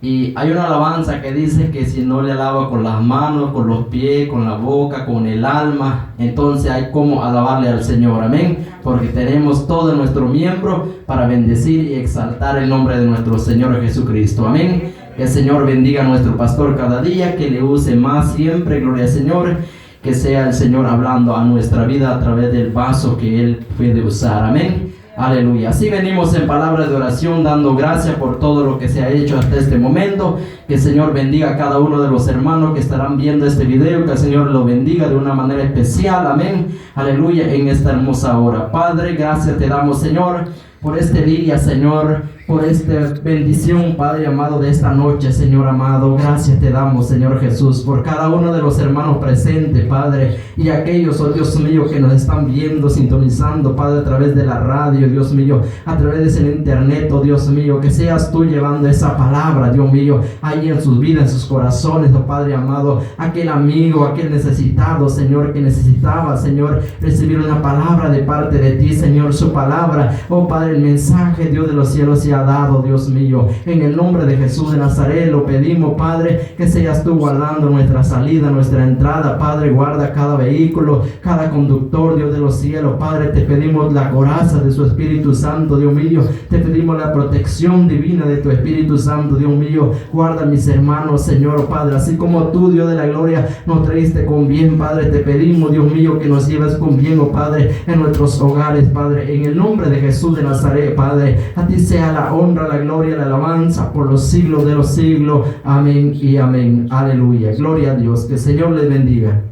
Y hay una alabanza que dice que si no le alaba con las manos, con los pies, con la boca, con el alma, entonces hay como alabarle al Señor, amén. Porque tenemos todo nuestro miembro para bendecir y exaltar el nombre de nuestro Señor Jesucristo, amén. Que el Señor bendiga a nuestro pastor cada día, que le use más siempre, gloria al Señor. Que sea el Señor hablando a nuestra vida a través del vaso que Él puede usar. Amén. Aleluya. Así venimos en palabras de oración dando gracias por todo lo que se ha hecho hasta este momento. Que el Señor bendiga a cada uno de los hermanos que estarán viendo este video. Que el Señor lo bendiga de una manera especial. Amén. Aleluya, en esta hermosa hora. Padre, gracias te damos, Señor, por este día, Señor, por esta bendición, Padre amado, de esta noche, Señor amado. Gracias te damos, Señor Jesús, por cada uno de los hermanos presentes, Padre, y aquellos, oh Dios mío, que nos están viendo, sintonizando, Padre, a través de la radio, Dios mío, a través del internet, oh Dios mío, que seas tú llevando esa palabra, Dios mío, ahí en sus vidas, en sus corazones, oh Padre amado, aquel amigo, aquel necesitado, Señor, que necesitaba, Señor, recibir una palabra de parte de ti, Señor, su palabra, oh Padre, el mensaje, Dios de los cielos, se ha dado, Dios mío. En el nombre de Jesús de Nazaret lo pedimos, Padre, que seas tú guardando nuestra salida, nuestra entrada, Padre. Guarda cada vehículo, cada conductor, Dios de los cielos, Padre. Te pedimos la coraza de su Espíritu Santo, Dios mío. Te pedimos la protección divina de tu Espíritu Santo, Dios mío. Guarda a mis hermanos, Señor, Padre, así como tú, Dios de la gloria, nos traíste con bien, Padre. Te pedimos, Dios mío, que nos lleves con bien, oh Padre, en nuestros hogares, Padre. En el nombre de Jesús de Nazaret, Padre, a ti sea la honra, la gloria, la alabanza por los siglos de los siglos. Amén y amén. Aleluya. Gloria a Dios. Que el Señor les bendiga.